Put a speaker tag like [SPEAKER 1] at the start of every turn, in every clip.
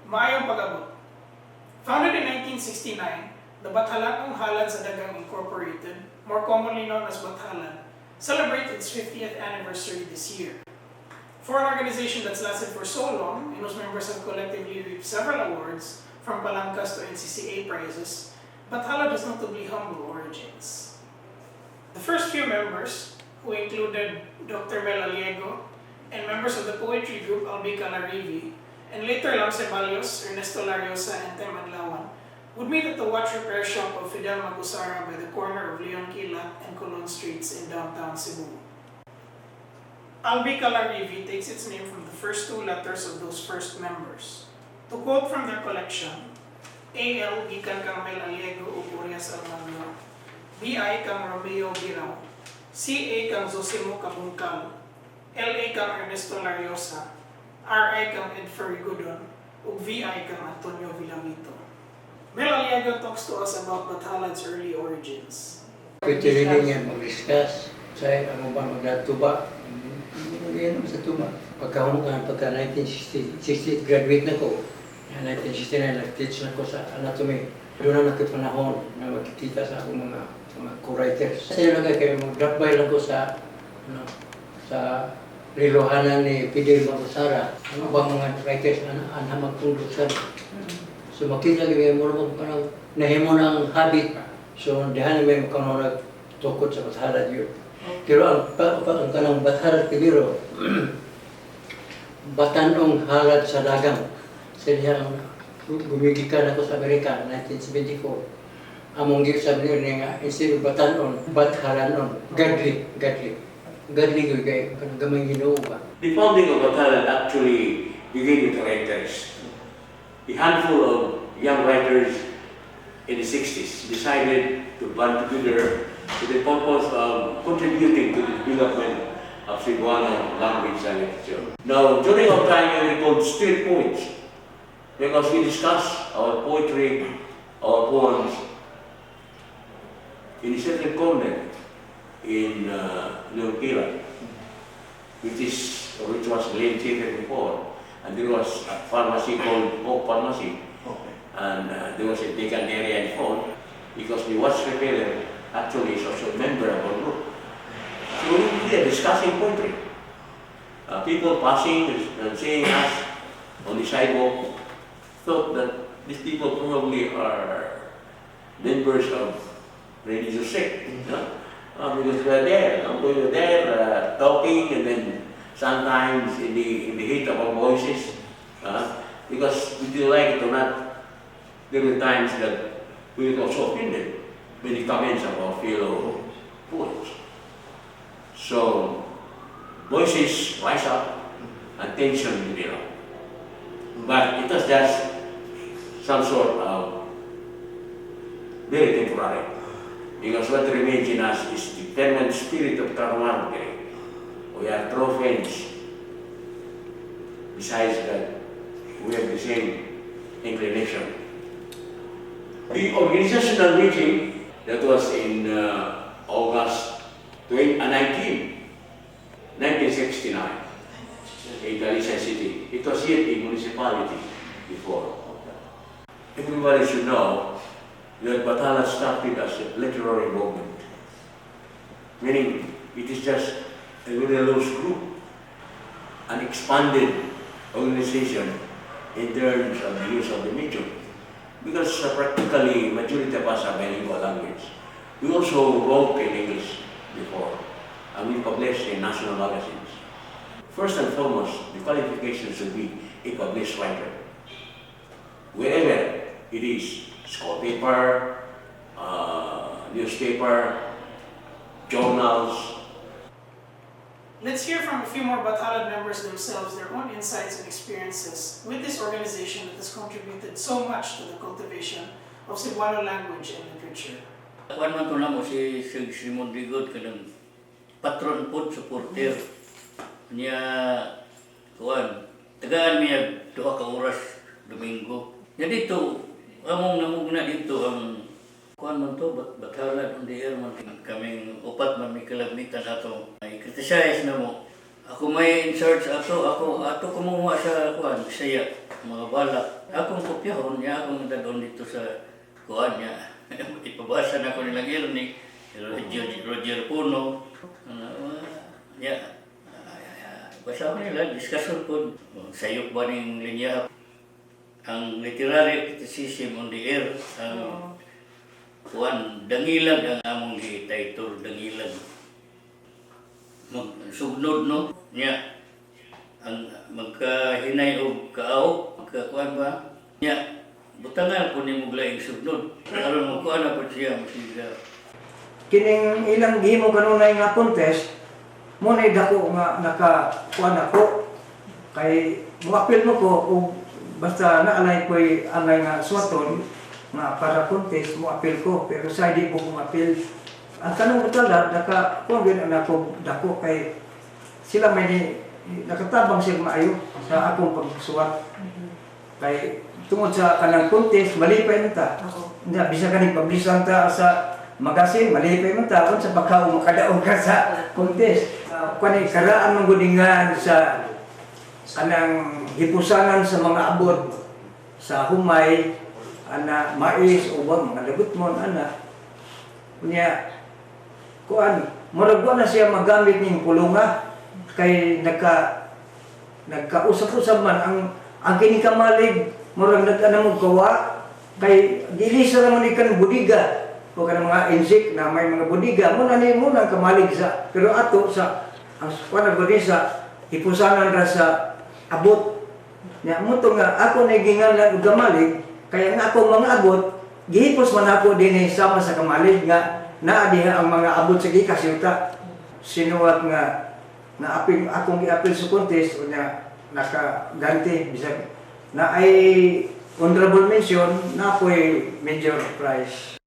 [SPEAKER 1] Maayong pag-abot. Founded in 1969, the Bathalan ng Halad sa Dagang Incorporated, more commonly known as Bathalan, celebrates its 50th anniversary this year. For an organization that's lasted for so long and whose members have collectively reaped several awards, from Palangkas to NCCA prizes, Bathalad has notably humble origins. The first few members, who included Dr. Mel Aliego and members of the poetry group Albica Larivi, and later Lam Ceballos, Ernesto Lariosa, and Tem Adlawan, would meet at the watch repair shop of Fidel Magusara by the corner of Leon Quila and Colon Streets in downtown Cebu. Albica Larivi takes its name from the first two letters of those first members. To quote from their collection, AL gikan kang Mel Aliego ug Urias Almagro, BI kang Romeo Birao, CA kang Zosimo Kabungkal, LA kang Ernesto Lariosa, RI kang Ed Ferrigudon, ug VI kang Antonio Villamito. Mel Aliego talks to us about Bathalad's early origins.
[SPEAKER 2] Pwede rin yan mag-discuss sa ano ba magdatuba. Yan sa tuba. Pagka 1960 graduate na ko. 1969 nag-teach na ko sa anatomy. Doon na nagkapanahon na magkikita sa akong mga co-writers. Kasi yun kayo mag-drop by lang ko sa lilohanan ni Fidel Magusara. Ang bang mga writers na magpunduksan. So makita kayo mo parang nahimo ng habit. So dihan may makanong tukod sa Bathalad yun. Pero ang kanang Bathalad Piliro, Batanong Halad sa Dagang. Siya gumigikan ako sa Amerika, 1974. Among sabi niya nga, instead of Batanon, Bathalanon, Gadli yung kayo, gamay ginoo ba?
[SPEAKER 3] The founding of Bathalan actually began with writers. A handful of young writers in the 60s decided to band together with the purpose of contributing to the development of Cebuano language and literature. Now, during our time, we called street poets because we discussed our poetry, our poems in a certain corner in Leon Quila, which was Glen Theater before, and there was a pharmacy called Hope Pharmacy, and there was a vacant area in front because the watch repairer actually is also a member of our group. So we were discussing poetry. People passing and seeing us on the sidewalk thought that these people probably are members of religious sect. Because we were there talking, and then sometimes in the heat of our voices, because we didn't like it or not, there were times that we were also offended by the comments of our fellow poets. So voices rise up and tension develop. But it was just some sort of very temporary. Because what remains in us is the permanent spirit of camaraderie. We are true friends. Besides that, we have the same inclination. The organizational meeting that was in August 1969 in Galicia City. It was yet a municipality before. Everybody should know that Bathalan started as a literary movement, meaning it is just a very loose group, an expanded organization in terms of the use of the medium, because practically majority of us are bilingual language. We also wrote in English before, and we published in national magazines. First and foremost, the qualification should be a published writer. Wherever it is, school paper, newspaper, journals.
[SPEAKER 1] Let's hear from a few more Bathalad members themselves, their own insights and experiences with this organization that has contributed so much to the cultivation of Cebuano language and literature.
[SPEAKER 4] Kuan man to namo si Simon Digod kanang patron pod supporter niya kuan tagaan niya duha ka oras Domingo. Ya dito among namugna dito ang kuan man to Bathalan on the air man kaming upat man mi kalagmitan ato ay criticize namo Ako may in-charge ato kumuha sa kuan, Bisaya, mga balak. Akong kopyahon niya, akong dadon dito sa kuan niya. Ipabasa na ko nilang ilan ni Roger Puno. Basa ko nila, discussion po. Sayok ba ning linya? Ang literary criticism on the air, ang kuan, dangilag ang among gi-title, dangilag. Sugnod no nya ang magkahinay og kaaw magkakuan ba nya butangan ko nimo laing sugnod aron mo kuan na po siya masiga
[SPEAKER 5] Kining ilang gihimo kanunay nga contest mo na dako nga nakakuan ako kay moapil mo ko og basta naalay ko'y angay nga suwaton nga para contest moapil ko pero sa di ko moapil. Ang tanong ko talaga, kung gano'n ako dako kay sila may nakatabang siya maayo sa akong pagsuwat. Kay tungod sa kanang contest, malipay man ta. Bisa ka publisan ta sa magazine, malipay man ta. Kung sa pagkaw makadaog ka sa contest. Kung karaan ng gudingan sa kanang hipusanan sa mga abot, sa humay, mais, ubang, mga lagot mo, Kunya, kuan, murag na siya magamit ning pulunga kay nagkausap-usap man ang kini kamalig murag nag-anamog kawa kay dili sa naman ikan budiga o kanang mga insect na may mga budiga mo na ni mo nang kamalig sa pero ato sa ang kuan sa hipusanan ra sa abot nya mo to nga ako nagingan og kamalig kaya nga ako mga abot gihipos man ako dinhi sama sa kamalig nga naa diha ang mga abot sa gikas yuta sinuwat nga naapil akong giapil sa contest unya nakaganti bisag na ay honorable mention na po'y major prize.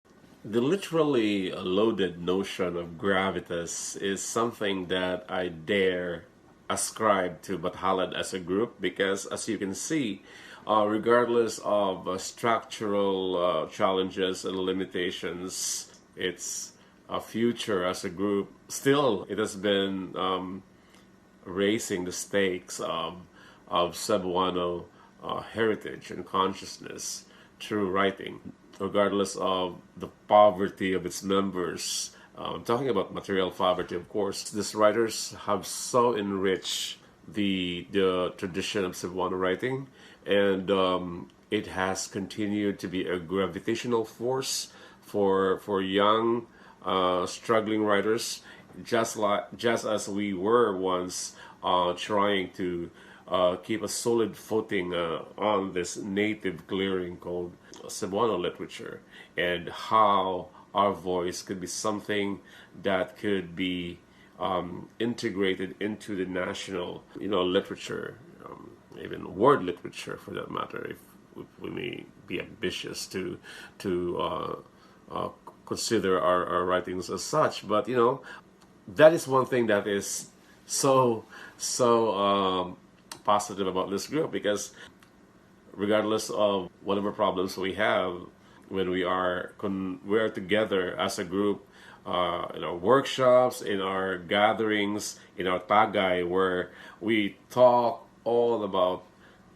[SPEAKER 6] The literally loaded notion of gravitas is something that I dare ascribe to Bathalad as a group because as you can see regardless of structural challenges and limitations, its future as a group, still it has been raising the stakes of Cebuano heritage and consciousness through writing, regardless of the poverty of its members. Talking about material poverty, of course, these writers have so enriched the tradition of Cebuano writing, and it has continued to be a gravitational force for young struggling writers, just as we were once trying to keep a solid footing on this native clearing called Cebuano literature, and how our voice could be something that could be integrated into the national, literature, even word literature for that matter, if we may be ambitious to consider our writings as such. But that is one thing that is so positive about this group, because regardless of whatever problems we have, when we are together as a group, in our workshops, in our gatherings, in our tagay, where we talk all about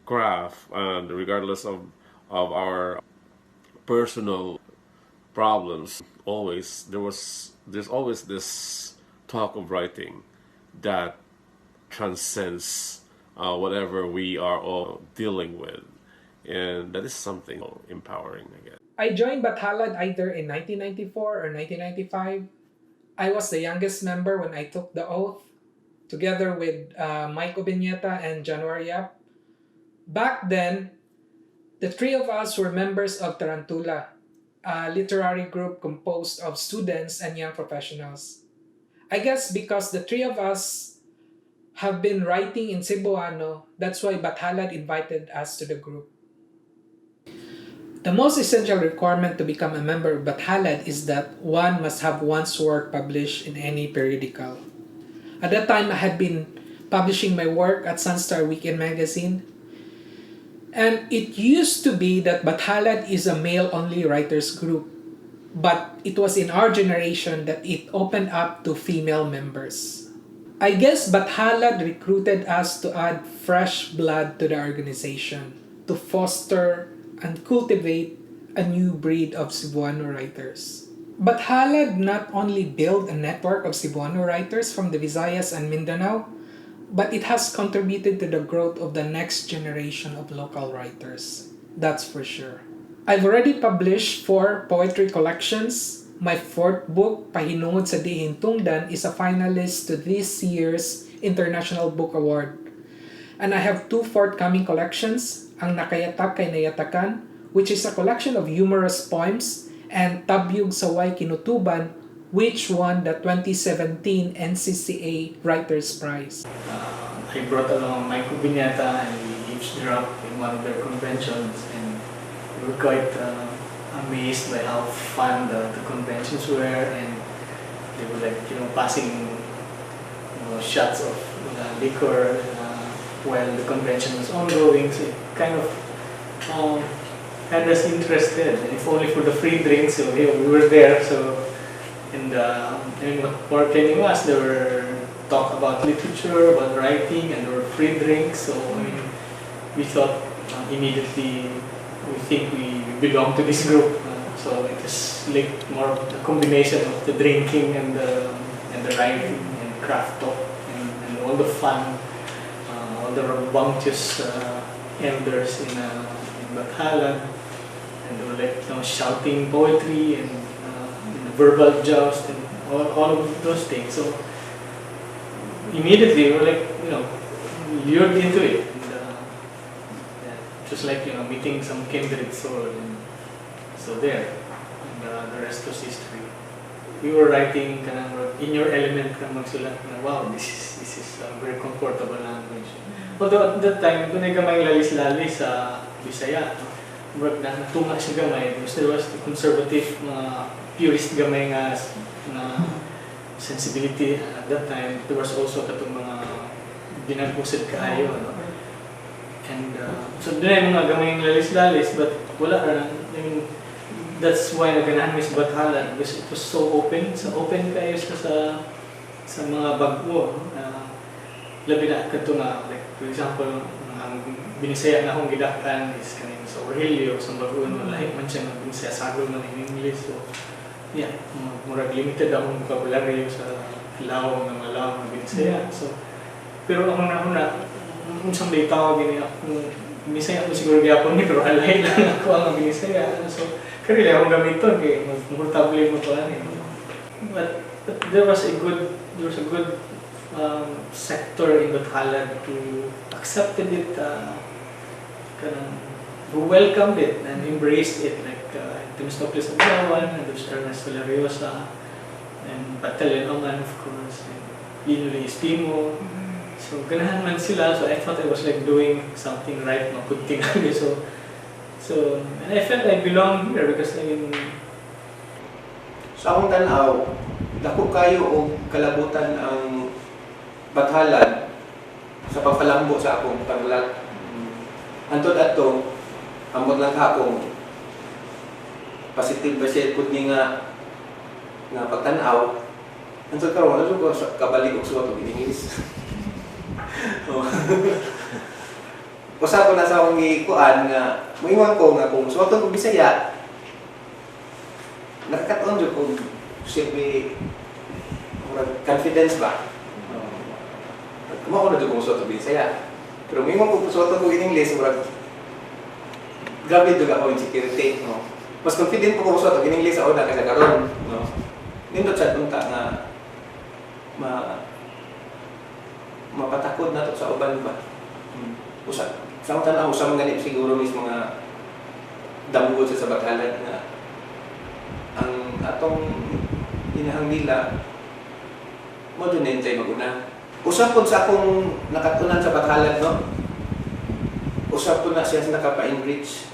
[SPEAKER 6] craft, and regardless of our personal problems, there's always this talk of writing that transcends whatever we are all dealing with, and that is something empowering, I guess.
[SPEAKER 7] I joined Bathalad either in 1994 or 1995. I was the youngest member when I took the oath, together with Mike Obiñeta and January Yap. Back then, the three of us were members of Tarantula, a literary group composed of students and young professionals. I guess because the three of us have been writing in Cebuano, that's why Bathalad invited us to the group. The most essential requirement to become a member of Bathalad is that one must have one's work published in any periodical. At that time, I had been publishing my work at Sunstar Weekend magazine. And it used to be that Bathalad is a male-only writers group. But it was in our generation that it opened up to female members. I guess Bathalad recruited us to add fresh blood to the organization, to foster and cultivate a new breed of Cebuano writers. Bathalad not only built a network of Cebuano writers from the Visayas and Mindanao, but it has contributed to the growth of the next generation of local writers. That's for sure. I've already published 4 poetry collections. My 4th book, Pahinungod sa Di Hintungdan, is a finalist to this year's International Book Award. And I have 2 forthcoming collections, Ang Nakayatak Kay Nayatakan, which is a collection of humorous poems, and Tabyog Saway Kinutuban, which won the 2017 NCCA Writers Prize.
[SPEAKER 8] I brought along Mike Ubiñata and we eavesdropped in one of their conventions, and we were quite amazed by how fun the conventions were, and they were like, passing shots of liquor while the convention was ongoing, so it kind of had us interested, and if only for the free drinks, so we were there, so, and what can you ask, there were talk about literature, about writing, and there were free drinks, so we thought immediately, we think we belong to this group. So it was like more of a combination of the drinking and the writing and craft talk and all the fun, all the rambunctious elders in Bathalad, and they were like shouting poetry and verbal joust and all of those things. So immediately we were like lured into it. Just like meeting some kindred soul, and so there, and the rest was history. We were writing in your element, magsulat na wow, this is a very comfortable language. Although at that time, doon ay gamay lalis-lalis sa Bisaya, natunga siya gamay because there was the conservative, purist gamay nga sensibility at that time. There was also katong mga ginagpusid kaayo, and so doon ay mga gamayng lalis-lalis, but wala na. I mean, that's why naganahan mi sa Bathalad, because it was so open. So open kayo sa mga bagwo. Labi na kadto nga, like for example, ang binisaya na akong gidakan is kaning sa Aurelio, sa Bagoon, lahi man siya ng binisaya, sagol man in English. So yeah, murag limited akong vocabulary sa Lao na Malao na binisaya. So pero ako na unsang day tawag gini ako binisaya ko siguro gyapon ni, pero alay lang ako ang binisaya. So kaya akong gamiton kay comfortable mo to ani. But there was a good sector in Bathalad who accepted it, who welcomed it and embraced it, like Temistocles Aglawan, and there's Ernesto Lariosa, and Patelin Oman, of course, and Lino Estimo. So ganahan man sila, so I thought I was like doing something right, makunting kami. So and I felt I belong here because
[SPEAKER 9] sa akong tanaw, dako kayo o kalabutan ang Bathalad sa pagpalambo sa akong paglat. Antod ato, amot lang akong positive ba siya pud ni nga pagtanaw. Antod karon ano ko kabalik og suwat og English. Usa ko na sa akong gikuan nga moingon ko nga kung suwaton ko Bisaya, nakakataon jud ko siyempre confidence ba. Kumaon na jud ko suwaton Bisaya. Pero moingon ko suwaton ko in English, murag grabe jud ako insecurity, no. Mas confident ko suwaton in English sa una kaysa karon, no. Nindot sa tunta nga mapatakod na to sa uban ba. Usa sa tanaw sa mga ganit siguro mismo nga damgod sa Bathalad nga ang atong inahang nila mo dun nintay maguna. Usap po sa akong nakatunan sa Bathalad, no? Usap po na siya nakapa-enrich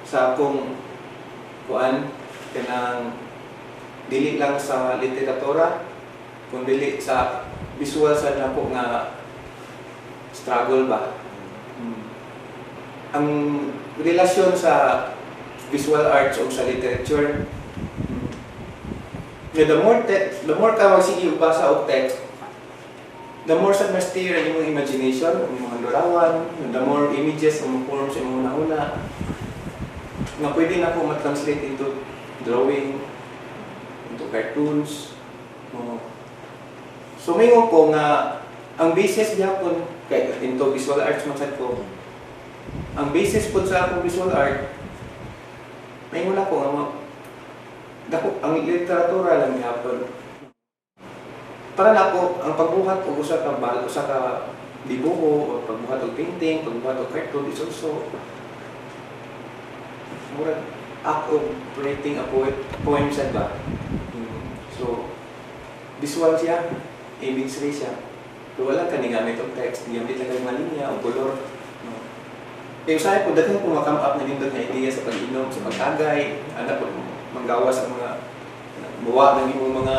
[SPEAKER 9] sa akong kuan kanang dili lang sa literatura kundi sa visual sa nako nga struggle ba. Ang relasyon sa visual arts o sa literature, the more ka magsige og basa og text, the more sa master yung mga imagination, yung mga larawan, the more images yung form sa mga una-una, na pwede na ako ma-translate into drawing, into cartoons. So may ko nga, ang basis niya po, kaya into visual arts masad ko, ang basis po sa akong visual art, may wala ko nga, ang literatura lang yapon. Para na ako, ang pagbuhat o usa ka dibuho, o pagbuhat o painting, pagbuhat o cartoon is also murag act of writing a poem sad ba? So, visual siya, imagery siya. Pero wala ka ni gamit o text, gamit lang yung linya o color. Kaya usahay po, dati po makam up na nindot na idea sa pag-inom, sa pagkagay, anak po, manggawa sa mga buwa ng imong mga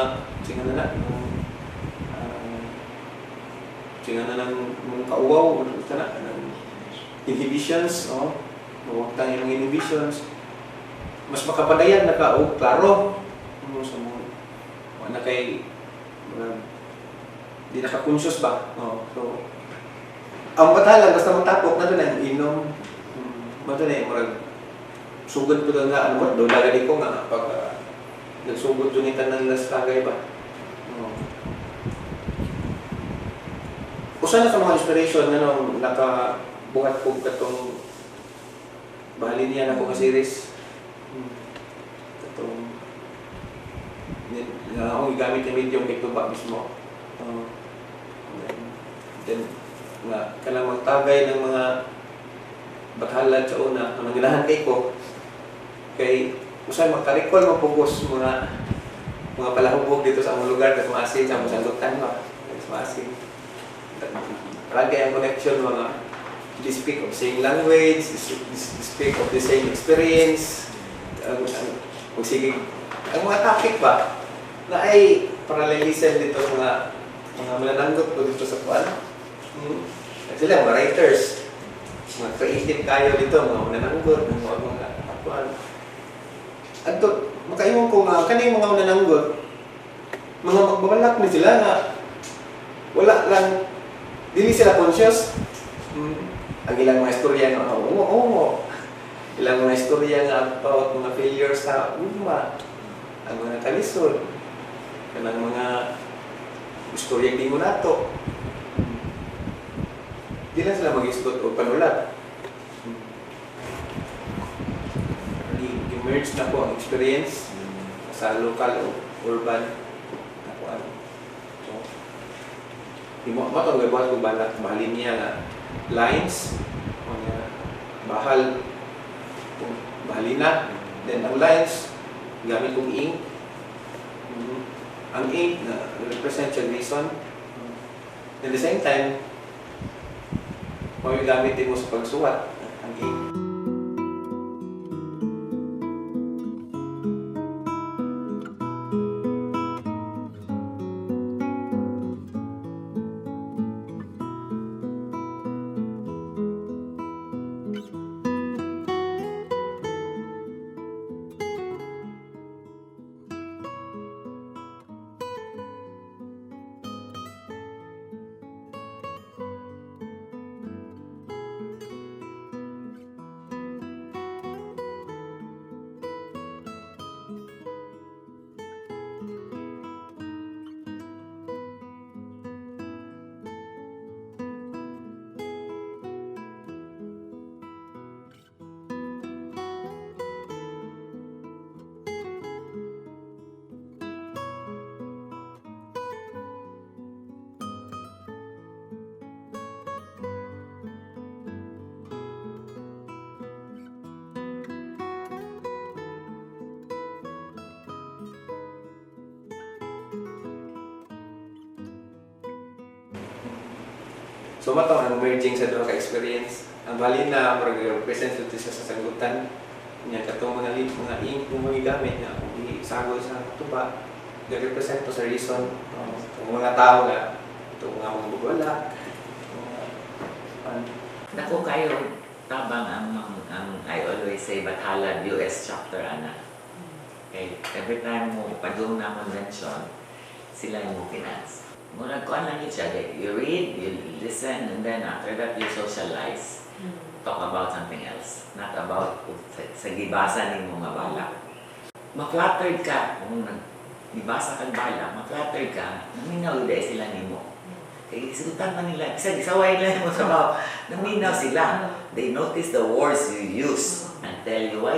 [SPEAKER 9] ng kauwaw, inhibitions, mawagtang yung inhibitions. Mas makapadayan na ka, klaro. Sa mga na kay, di naka-conscious ba? So, ang batalan, basta magtapok na doon ang inom. Mato na yung marag, sugod po doon nga, doon lagadi ko nga, pag nagsugod doon itan ng lastagay ba? Usa na sa mga inspiration na nakabuhat po katong bahalin niya na po ka series. Katong akong igamit yung medium ito ba mismo. Then, kanang magtagay ng mga bathalad sa una, ang naganahan kay ko, kay usay magka-recall, mag-focus mga palahubog dito sa among lugar, sa Masin, sa Masandutan ba, sa Masin. Lagi ang connection mga they speak of same language, they speak of the same experience, ang mga topic ba na ay parallelism dito mga manananggot ko dito sa kuan. Sila mga writers, mga creative kayo dito, mga manananggot, mga kuan. Adto makaingon ko nga kani mga manananggot, mga magbabalak ni sila nga wala lang dili sila conscious. Ang ilang mga istorya nga ilang mga istorya nga about mga failures sa ugma, ang mga kalisod, kanang mga istorya di mo nato. Di lang sila mag-istot o panulat. Emerge na po ang experience sa local o urban na po ano. So, matong gawin ko bahalin niya na lines, bahalina, then ang lines, gamit kong ink. Ang ink na represent yung reason. At the same time, gamit din mo sa pagsuwat ang ink. So matang ang merging sa duha ka experience. Ang balin na mag-represent dito sa sasagutan niya katong mga ink mo gamit na isagoy sa tuba. Ga-represent to sa reason ng mga tao na ito mga magbubala.
[SPEAKER 10] Dako kayo tabang ang I always say Bathalad US chapter ana. Okay, every time mo padung na convention, sila yung finance. Murag kuan lang yun siya. You read, you listen, and then after that you socialize. Talk about something else. Not about sa gibasa ni mga balak. Ma-flattered ka kung gibasa kang balak, ma-flattered ka, naminaw dahil sila nimo. Kaya isutan pa nila, isa gisaway lang mo sa bao, naminaw sila. They notice the words you use and tell you why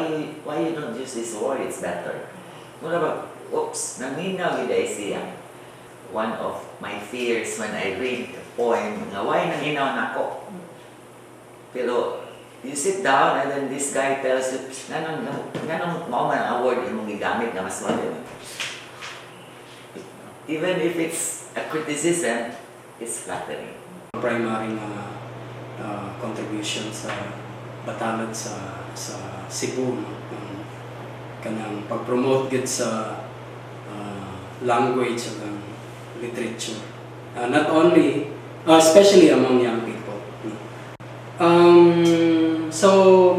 [SPEAKER 10] you don't use this word, it's better. Mura ba, oops, naminaw dahil siya. One of my fears when I read the poem, nga why nanginaw na ako. Pero you sit down and then this guy tells you, ganong mo man ang word yung gigamit na mas mali. Even if it's a criticism, it's flattering.
[SPEAKER 11] Primary contribution sa Batalad sa Cebu, no? Kanang pag-promote gid sa language ug literature. Not only, especially among young people. So,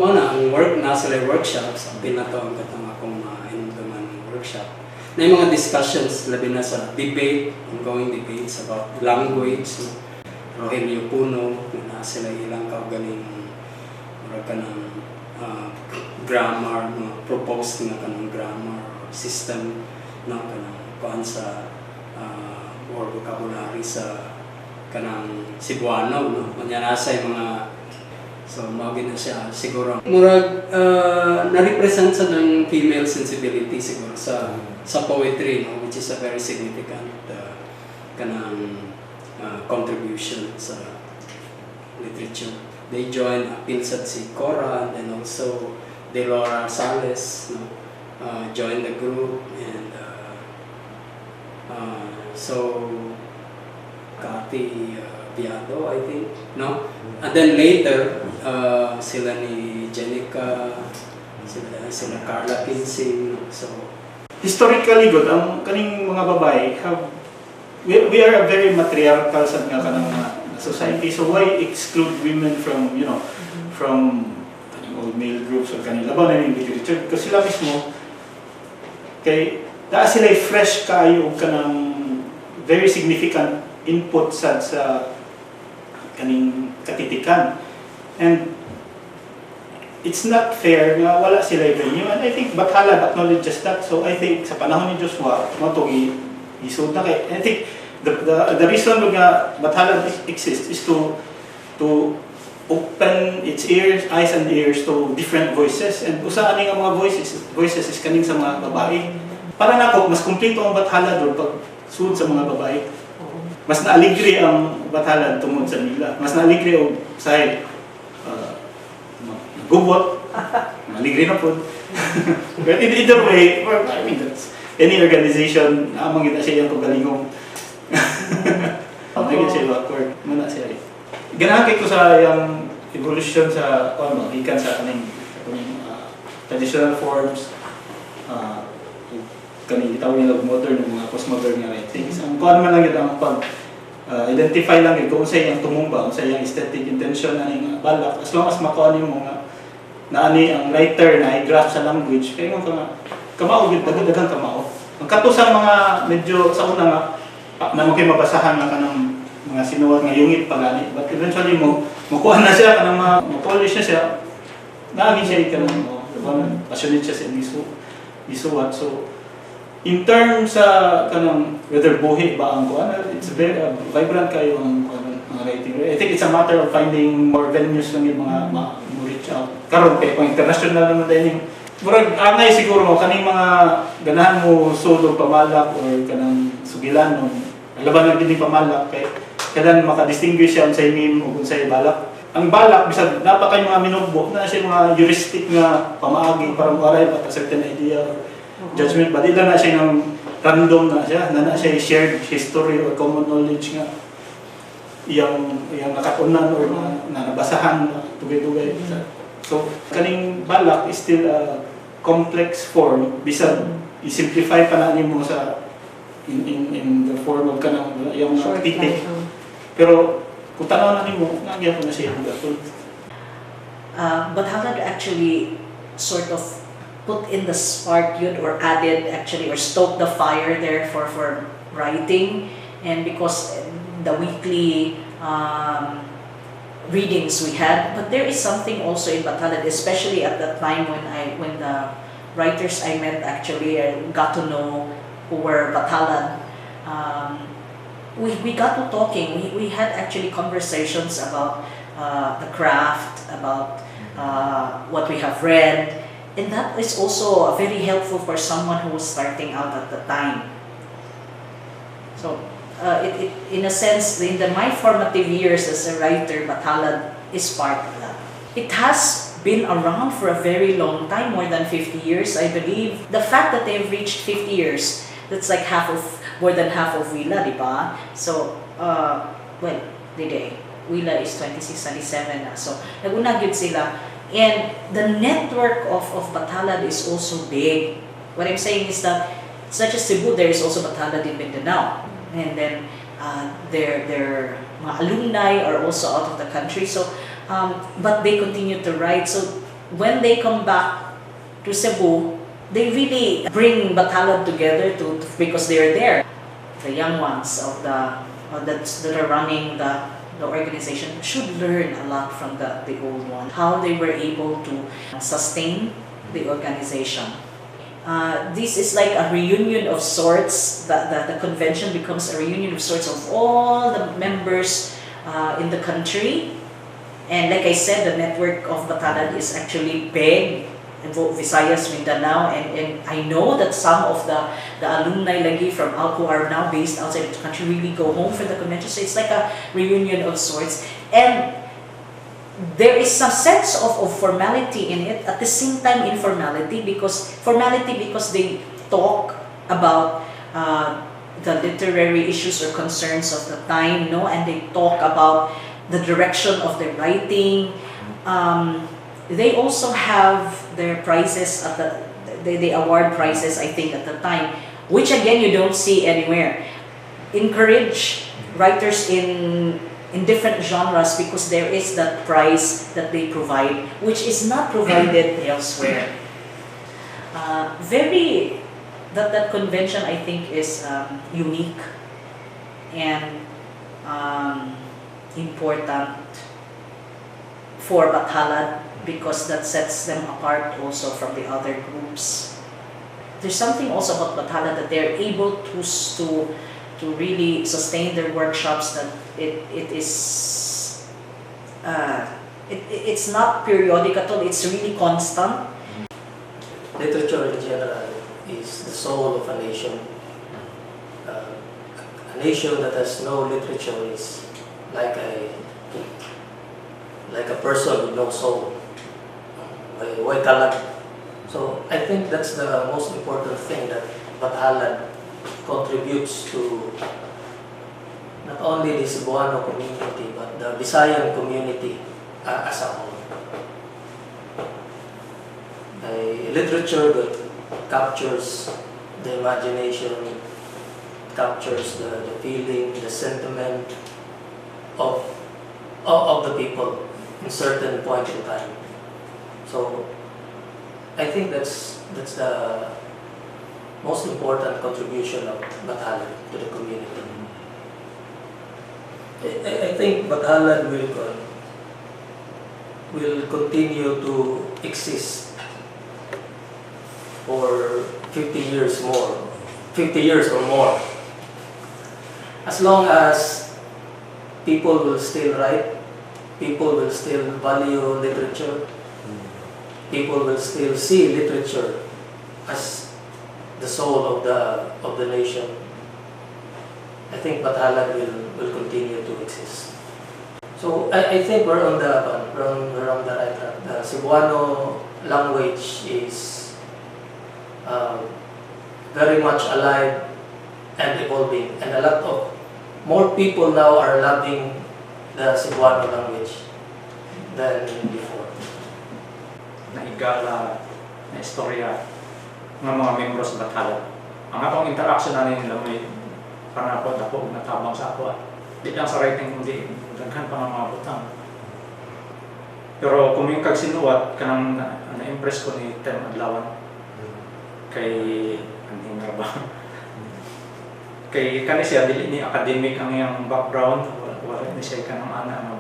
[SPEAKER 11] muna, ang work na sila workshops, ang pinato ang katang akong inunduman workshop. Na yung mga discussions, labi na sa debate, ongoing debates about language, no? Rogelio Puno, na sila ilang kaugaling ka ng grammar, no? Proposed na ka ng grammar system, no? Kanang kuan sa or vocabulary sa kanang Cebuano, no? Kanya nasa yung mga, so mawagin na siya siguro. Murag na-represent sa ng female sensibility siguro sa poetry, no? Which is a very significant kanang contribution sa literature. They joined Pilsat si Cora and then also Delora Sales, no? Joined the group and so Cathy Viado, I think, no? And then later, sila ni Jenica, sila Carla Kinsing, no? So
[SPEAKER 12] historically good ang kaning mga babae we are a very matriarchal sa nga kanang society, so why exclude women from from old male groups or kanila laban na yung literature because sila mismo kay naa sila fresh kayo og kanang very significant input sa kaning katitikan, and it's not fair na wala sila venue, and I think Bathalad acknowledges that. So I think sa panahon ni Joshua mo to isud na kay, I think the reason nga Bathalad exists is to open its eyes and ears to different voices, and usa ani nga mga voices is kaning sa mga babae. Para nako mas kumpleto ang Bathalad pag sud sa mga babae. Mas naaligri ang Bathalad tungod sa nila. Mas naaligri og sahil gubot, maligri na po. But in either way, I mean, that's, any organization, amang kita siya yung kagalingong. Amang kita siya backward. Muna siya. Ganakit ko sa yung evolution sa, ikan sa kaning traditional forms, kaning itawag nila modern, mga postmodern nga writings. Ang kuha naman lang yun ang identify lang yun kung sa'yo yung tumumba, kung sa'yo yung aesthetic intention na yung balak. As long as makuha niyo mo nga na ani ang writer na i-graph sa language, kaya nga kamao, dagang kamao. Ang kato sa mga medyo sa una nga, na mo kayo mabasahan na ka ng mga sinuwat nga yungit pagani. But eventually makuha na siya, kanang ma-polish na siya, naagin siya ikanang passionate siya sa isuwat. So, in terms sa kanang whether buhi ba ang kuan, it's very vibrant kayo ang mga writing. I think it's a matter of finding more venues lang yung mga reach out. Karon kay pang international naman din. Murag angay siguro mo kaning mga ganahan mo solo pamalak or kanang sugilan no. Laban lang din pamalak kay kadan maka-distinguish siya sa meme o kung sa balak. Ang balak bisag dapat kay mga minugbo na siya mga heuristic nga pamaagi para mo-arrive at a certain idea or judgment, but ito na siya ng random na siya shared history or common knowledge nga yung nakatunan or nabasahan tugay-tugay. So, kaning balak is still a complex form, bisag i-simplify pa na mo sa in the form of kanang yung titik. Pero kung tanaw na nimo, nagyan ko na siya
[SPEAKER 13] Bathalad actually sort of put in the spark yun or added actually or stoked the fire there for writing, and because the weekly readings we had. But there is something also in Batalad, especially at that time when the writers I met actually got to know who were Batalad. We got to talking. We had actually conversations about the craft, about what we have read, and that is also very helpful for someone who was starting out at the time. So, in a sense, in my formative years as a writer, Batalad is part of that. It has been around for a very long time, more than 50 years, I believe. The fact that they've reached 50 years, that's like more than half of Willa, di ba? So, well, Willa is 26, 27 na. So, naguna gyud sila. And the network of Batalad is also big. What I'm saying is that, such as Cebu, there is also Batalad in Mindanao. And then, their mga alumni are also out of the country. So, but they continue to write. So, when they come back to Cebu, they really bring Batalad together because they're there. The young ones that are running the organization should learn a lot from the old one, how they were able to sustain the organization. This is like a reunion of sorts. The convention becomes a reunion of sorts of all the members in the country. And like I said, the network of Batalad is actually big. Visayas, Mindanao, and I know that some of the alumni lagi from who are now based outside the country really go home for the convention. So it's like a reunion of sorts. And there is some sense of formality in it, at the same time informality, because they talk about the literary issues or concerns of the time, and they talk about the direction of their writing. They also have their prizes they award prizes, I think, at the time, which again you don't see anywhere. Encourage writers in different genres because there is that prize that they provide, which is not provided elsewhere. That convention, I think, is unique and important for Batalad, because that sets them apart also from the other groups. There's something also about Batalad that they're able to really sustain their workshops, that it's not periodic at all, it's really constant.
[SPEAKER 14] Literature in general is the soul of a nation. A nation that has no literature is like a person with no soul. So I think that's the most important thing that Batalad contributes to not only the Cebuano community but the Visayan community as a whole. A literature that captures the imagination, captures the feeling, the sentiment of the people in certain point in time. So I think that's the most important contribution of Batalad to the community. I think Batalad will continue to exist for 50 years or more. As long as people will still write, people will still value literature, people will still see literature as the soul of the nation. I think Batalad will continue to exist. So I think we're on the right track. The Cebuano language is very much alive and evolving, and a lot of more people now are loving the Cebuano language than before.
[SPEAKER 15] Naigala na istorya ng mga membro sa Batalad. Ang akong interaction na nila may panapod ako natabang sa ako. Di lang sa writing kundi daghan pa ng mga butang. Pero kung yung kagsinuwat kanang na-impress ko ni Tem Adlawan kay anong nga ba? kay kani siya dili ni academic ang iyang background, wala ni siya kanang ana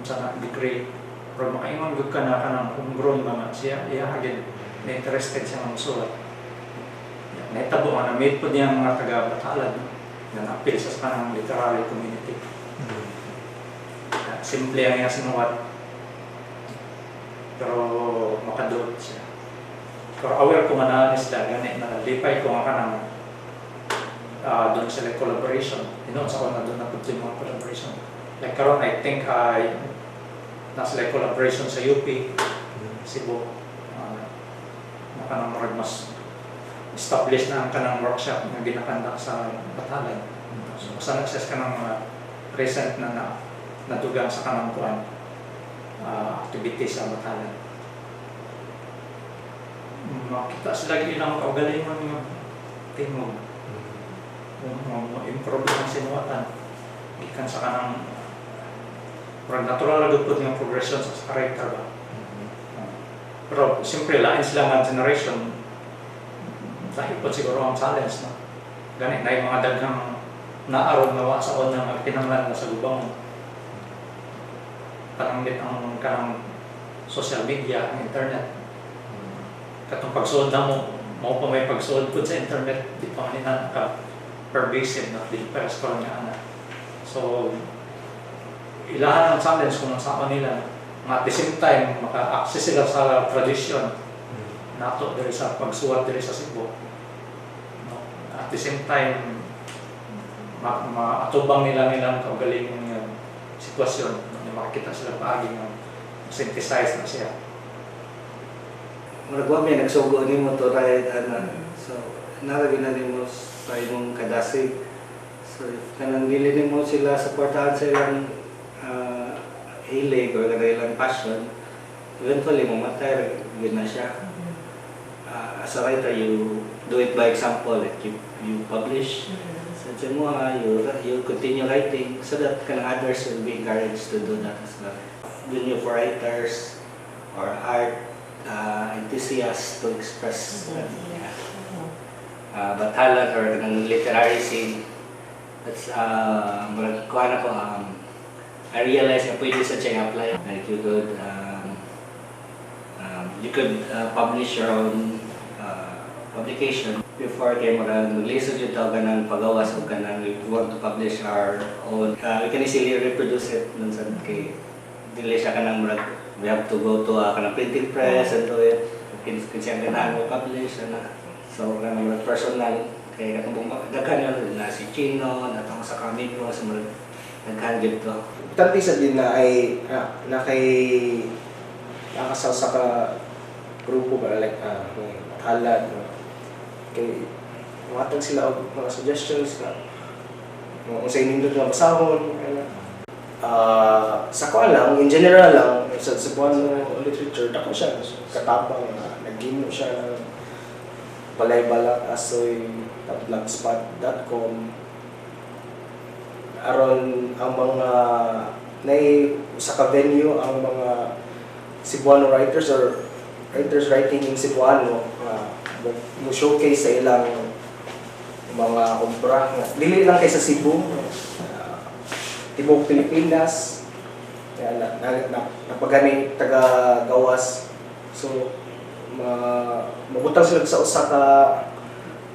[SPEAKER 15] sa degree, pero makaingon gud ka na kanang homegrown mga siya iya hagin na interested siya ng sulat. Naitabo nga na made po niya mga taga-Batalan na na-appeal sa kanang literary community. Simple ang iyang sinuwat, pero makadot siya. Pero aware ko nga na sila, gani na lipay ko nga kanang doon sila collaboration. Inoon sa ko na doon na po yung mga collaboration. Like karon I think nasa like collaboration sa UP, Cebu, na kanang marag mas established na ang kanang workshop na ginakandak sa Batalan. So sa nagses ka ng recent na natugang sa kanang kuan activities sa Batalan. Makita sila ilang kaugalingon nga tingog. Improve ang sinuwatan. Ikan sa kanang natural na dupot ng progression sa character ba. Pero siyempre lain sila mga generation dahil po siguro ang challenge na ganit na yung mga daghang naaron na sa on na magkinanglan na sa gubang pananggit ang kanang social media, ang internet. Katong pagsuod na mo pa may pagsuod po sa internet, di pa kanina pervasive na di pa sa niya. So ilahan ang challenge kung nasama nila at the same time maka-access sila sa tradition nato diri sa pagsuwat diri sa Cebu. At the same time maatubang nila nilang kaugalingon nga sitwasyon na makikita sila paagi nga synthesize na siya.
[SPEAKER 5] Maragwa may nagsugo ni mo to right so naragin na mo sa imong kadasig. So kanang dili nimo sila suportahan sa ilang hilig or ilang passion, eventually mamatay yun na siya. As a writer, you do it by example, like you publish. So dyan mo you continue writing so that others will be encouraged to do that as well. Yun yung for writers or art enthusiasts to express Batalan or ng literary scene. That's kuha na ko I realized na pwede sa siya apply. Like you could publish your own publication before kay mag-lisod yung tao ka ng pagawas o ka ng we want to publish our own. We can easily reproduce it dun sa kay dili siya ka ng we have to go to ka ng printing press and do it. Kung siya ganahan mo publish so ka ng personal kay katong daghan yun na si Chino, natang sa Camino, sa mga daghan dito.
[SPEAKER 9] Importante sa din na ay na kay nakasal sa ka grupo ba like halad kay matag sila og mga suggestions na kung sa inindot nga basahon sa ko lang in general lang sa Cebuano literature dako siya katabang naghimo siya ng balay-balak asoy blogspot.com aron ang mga sa ka-venue ang mga Cebuano writers or writers writing in Cebuano mo showcase sa ilang mga obra dili lang kay sa Cebu tibok Pilipinas napagani taga gawas so mabutang sila sa usa ka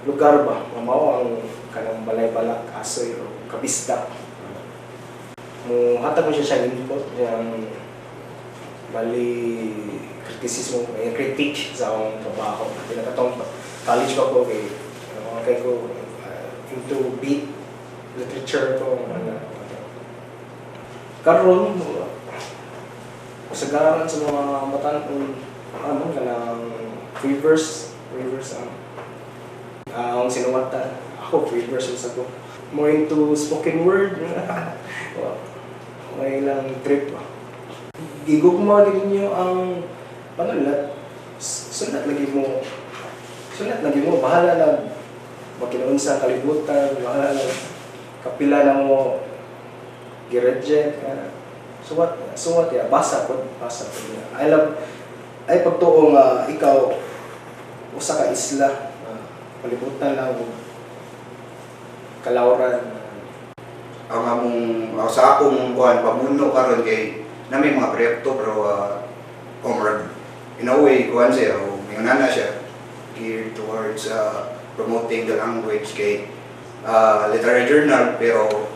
[SPEAKER 9] lugar ba mao ang kanang balay-balak asoy o kabisda mo hatag mo siya input yang bali kritisismo ay critique sa akong trabaho pinakatong college ko kay ko into beat literature ko karon kasagaran sa mga matan kanang reverse ang sinuwatan ako reverse sa ko more into spoken word may lang trip gigugma ninyo ang panulat sulat lagi mo bahala na makinuunsa kalibutan bahala na kapila na mo gi-reject suwat ya basa ko I love ay pagtuo nga ikaw usa ka isla kalibutan lang
[SPEAKER 16] kalauran.
[SPEAKER 17] Ang sa akong kuan pamuno karon kay na may mga proyekto pero in a way kuan siya o minana siya geared towards promoting the language kay literary journal pero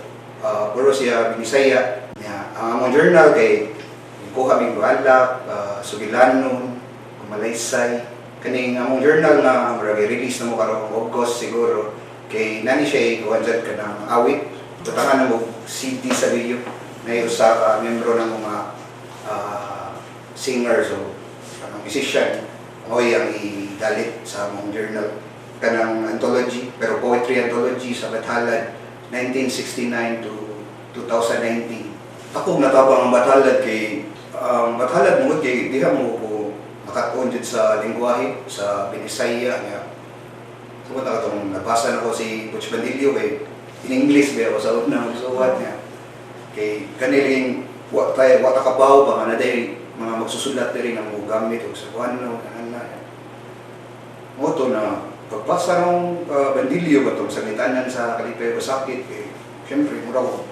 [SPEAKER 17] puro siya binisaya niya. Ang among journal kay kuha mig balak, Sugilanon, Malaysay. Kaning among journal na release na mo karong August siguro kay nani siya kuan jud kanang awit. Tutangan na mo CD sa video na usa ka membro ng mga singers o musician o ang idalit sa among journal kanang anthology pero poetry anthology sa Bathalad 1969 to 2019. Ako natabang ang Bathalad kay Bathalad mo kay diha mo ko nakatuon jud sa lengguwahe sa Binisaya nga. So katong nabasa na ko si Coach Bandilio kay in English ba ako sa una magsuwat niya. Kay kanilang wata kabaw ba nga na dahil mga magsusulat rin ang gamit o sa kuano na moto na pagbasa ng Bandilio ba itong sangitanan sa Kalipay o sakit kay siyempre mura ko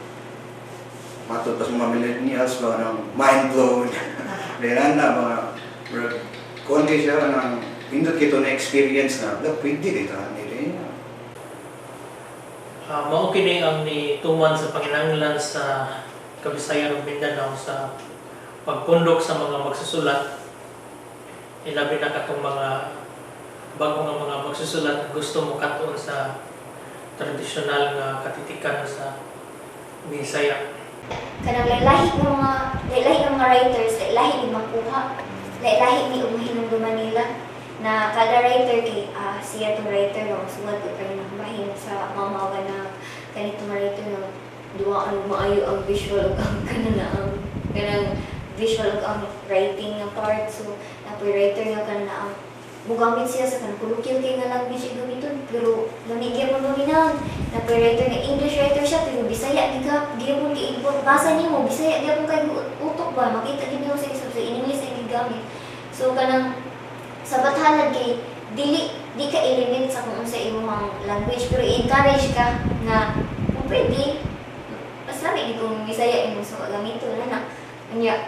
[SPEAKER 17] matod pa sa mga millennials ba ng mind blown dahil na mga kung kayo siya ng pindot kito na experience na pwede dito nila
[SPEAKER 18] Maukining ang ni tuman sa panginahanglan sa Kabisayan ug Mindanao sa pagpundok sa mga magsusulat. Ilabi na katong mga bago nga mga magsusulat gusto mo katuon sa tradisyonal nga katitikan sa Bisaya.
[SPEAKER 19] Kanang lahi ng mga writers, lahi ni makuha, lahi ni hinumduman nila na kada writer kay siya to writer o suwad ko kayo ng bahin sa mamawa na ganito writer na duwa ang maayo ang visual ug ang kanang visual ug ang writing na part so napoy writer nga kana ang mugamit siya sa kanang colloquial kay nga language gamiton pero lamigyan mo nominal napoy writer nga English writer siya pero Bisaya gihapon kay basa nimo Bisaya gihapon kay utok ba makita gid mo sa English ay gigamit so kanang sa Bathalad kay di ka i-limit sa kung sa imong language pero i-encourage ka na kung pwede mas lami di kung Bisaya imong sa gamiton na nya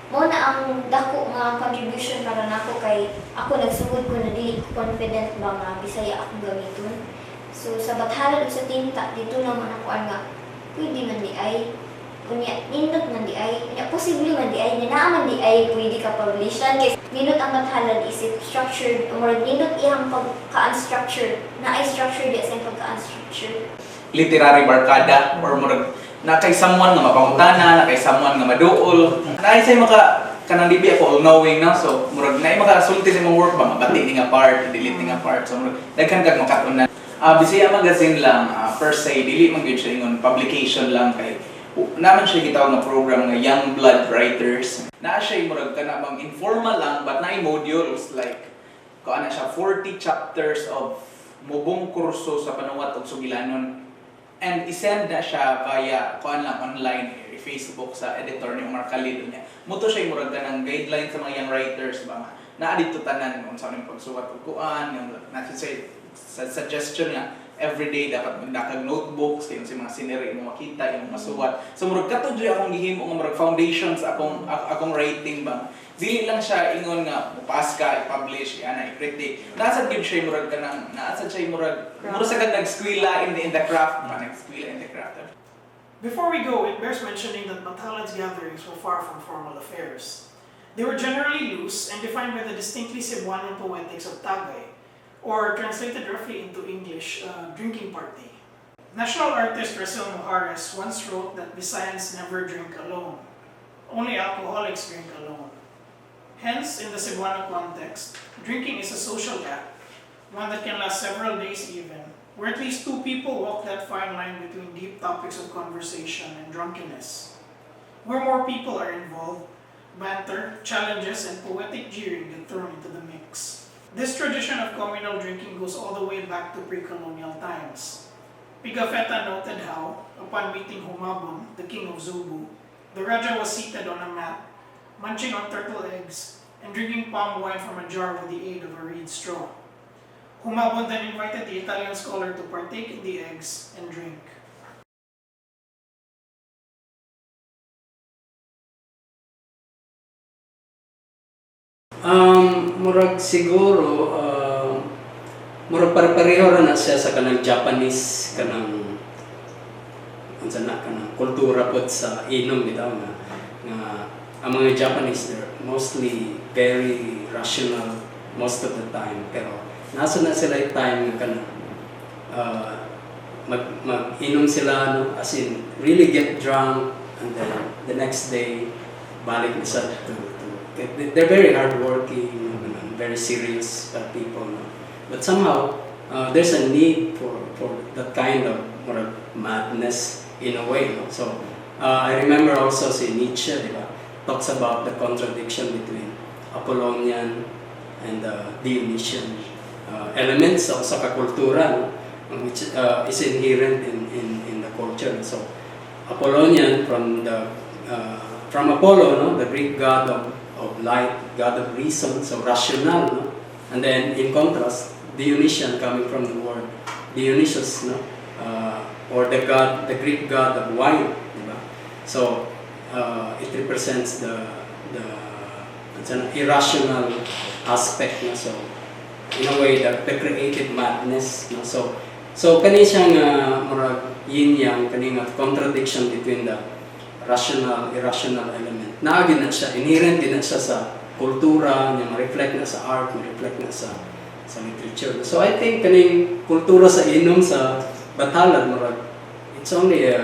[SPEAKER 19] mo na ang dako nga contribution para nako kay ako nagsugod ko na dili ko confident ba nga Bisaya akong gamiton so sa Bathalad ug sa tinta dito naman ako nga pwede man di ay kunya nindot man di ay posible man di ay naa man di ay pwede ka publishan kay nindot ang Bathalad isip structured or nindot iyang pagka-unstructured na ay structured di sa pagka-unstructured
[SPEAKER 20] literary barkada or murag na kay someone nga mapangutana na kay someone nga maduol na say maka kanang dibi ako all knowing na so murag na makasulti sa imong work ba mabati ni nga part delete ni nga part so murag daghan kag makatunan Bisaya Magazine lang per se dili man gyud siya ingon publication lang kay naman siya gitawag na program nga Young Blood Writers. Naa siya murag kana bang informal lang but naay modules like kuan na siya 40 chapters of mubong kurso sa panuwat ug Sugilanon and isend na siya via kuan lang online Facebook sa editor ni Omar Khalid niya. Muto siya murag kanang guideline sa mga young writers ba nga naa dito tanan unsa ning pagsuwat ug kuan yung sa suggestion niya everyday dapat magdakag notebooks kay sa mga scenery mo makita yung masuwat so murag kato diri akong gihimo nga murag foundations akong writing ba dili lang siya ingon nga mupas ka i-publish ana i-critic nasad gyud siya murag kanang nasad siya murag sa gandang eskwela in the craft man eskwela in the craft.
[SPEAKER 1] Before we go, it bears mentioning that Bathalad's gatherings were far from formal affairs. They were generally loose and defined by the distinctly Cebuano poetics of Tagay, or translated roughly into English, drinking party. National artist Rasil Muhares once wrote that Visayans never drink alone. Only alcoholics drink alone. Hence, in the Cebuano context, drinking is a social act, one that can last several days even, where at least two people walk that fine line between deep topics of conversation and drunkenness. Where more people are involved, banter, challenges, and poetic jeering get thrown into the mix. This tradition of communal drinking goes all the way back to pre-colonial times. Pigafetta noted how, upon meeting Humabon, the king of Zubu, the Raja was seated on a mat, munching on turtle eggs, and drinking palm wine from a jar with the aid of a reed straw. Humabon then invited the Italian scholar to partake in the eggs and drink.
[SPEAKER 11] Murag siguro, murag pare-pareho ra na siya sa kanang Japanese kanang kanang kultura pod sa inom bitaw nga ang mga Japanese they're mostly very rational most of the time, pero nasa na sila yung time nga kanang mag-inom sila, no? As in really get drunk, and then the next day balik na sa they're very hardworking, very serious people, no? But somehow there's a need for that kind of madness in a way, no? So I remember also si Nietzsche, di ba, talks about the contradiction between Apollonian and Dionysian elements sa kakultura, no? Which is inherent in the culture. So Apollonian from Apollo, no, the Greek god of light, god of reason, so rational, no? And then in contrast, Dionysian coming from the word Dionysius, no? Or the Greek god of wine, diba? So it represents the it's an irrational aspect, no? So in a way the creative madness, no? So kani siyang murag yin yang, kani nga contradiction between the rational irrational element. Naagi na siya, inherent din na siya sa kultura, niya ma-reflect na sa art, ma-reflect na sa literature. So I think kaning kultura sa inom sa Batalan, murag it's only a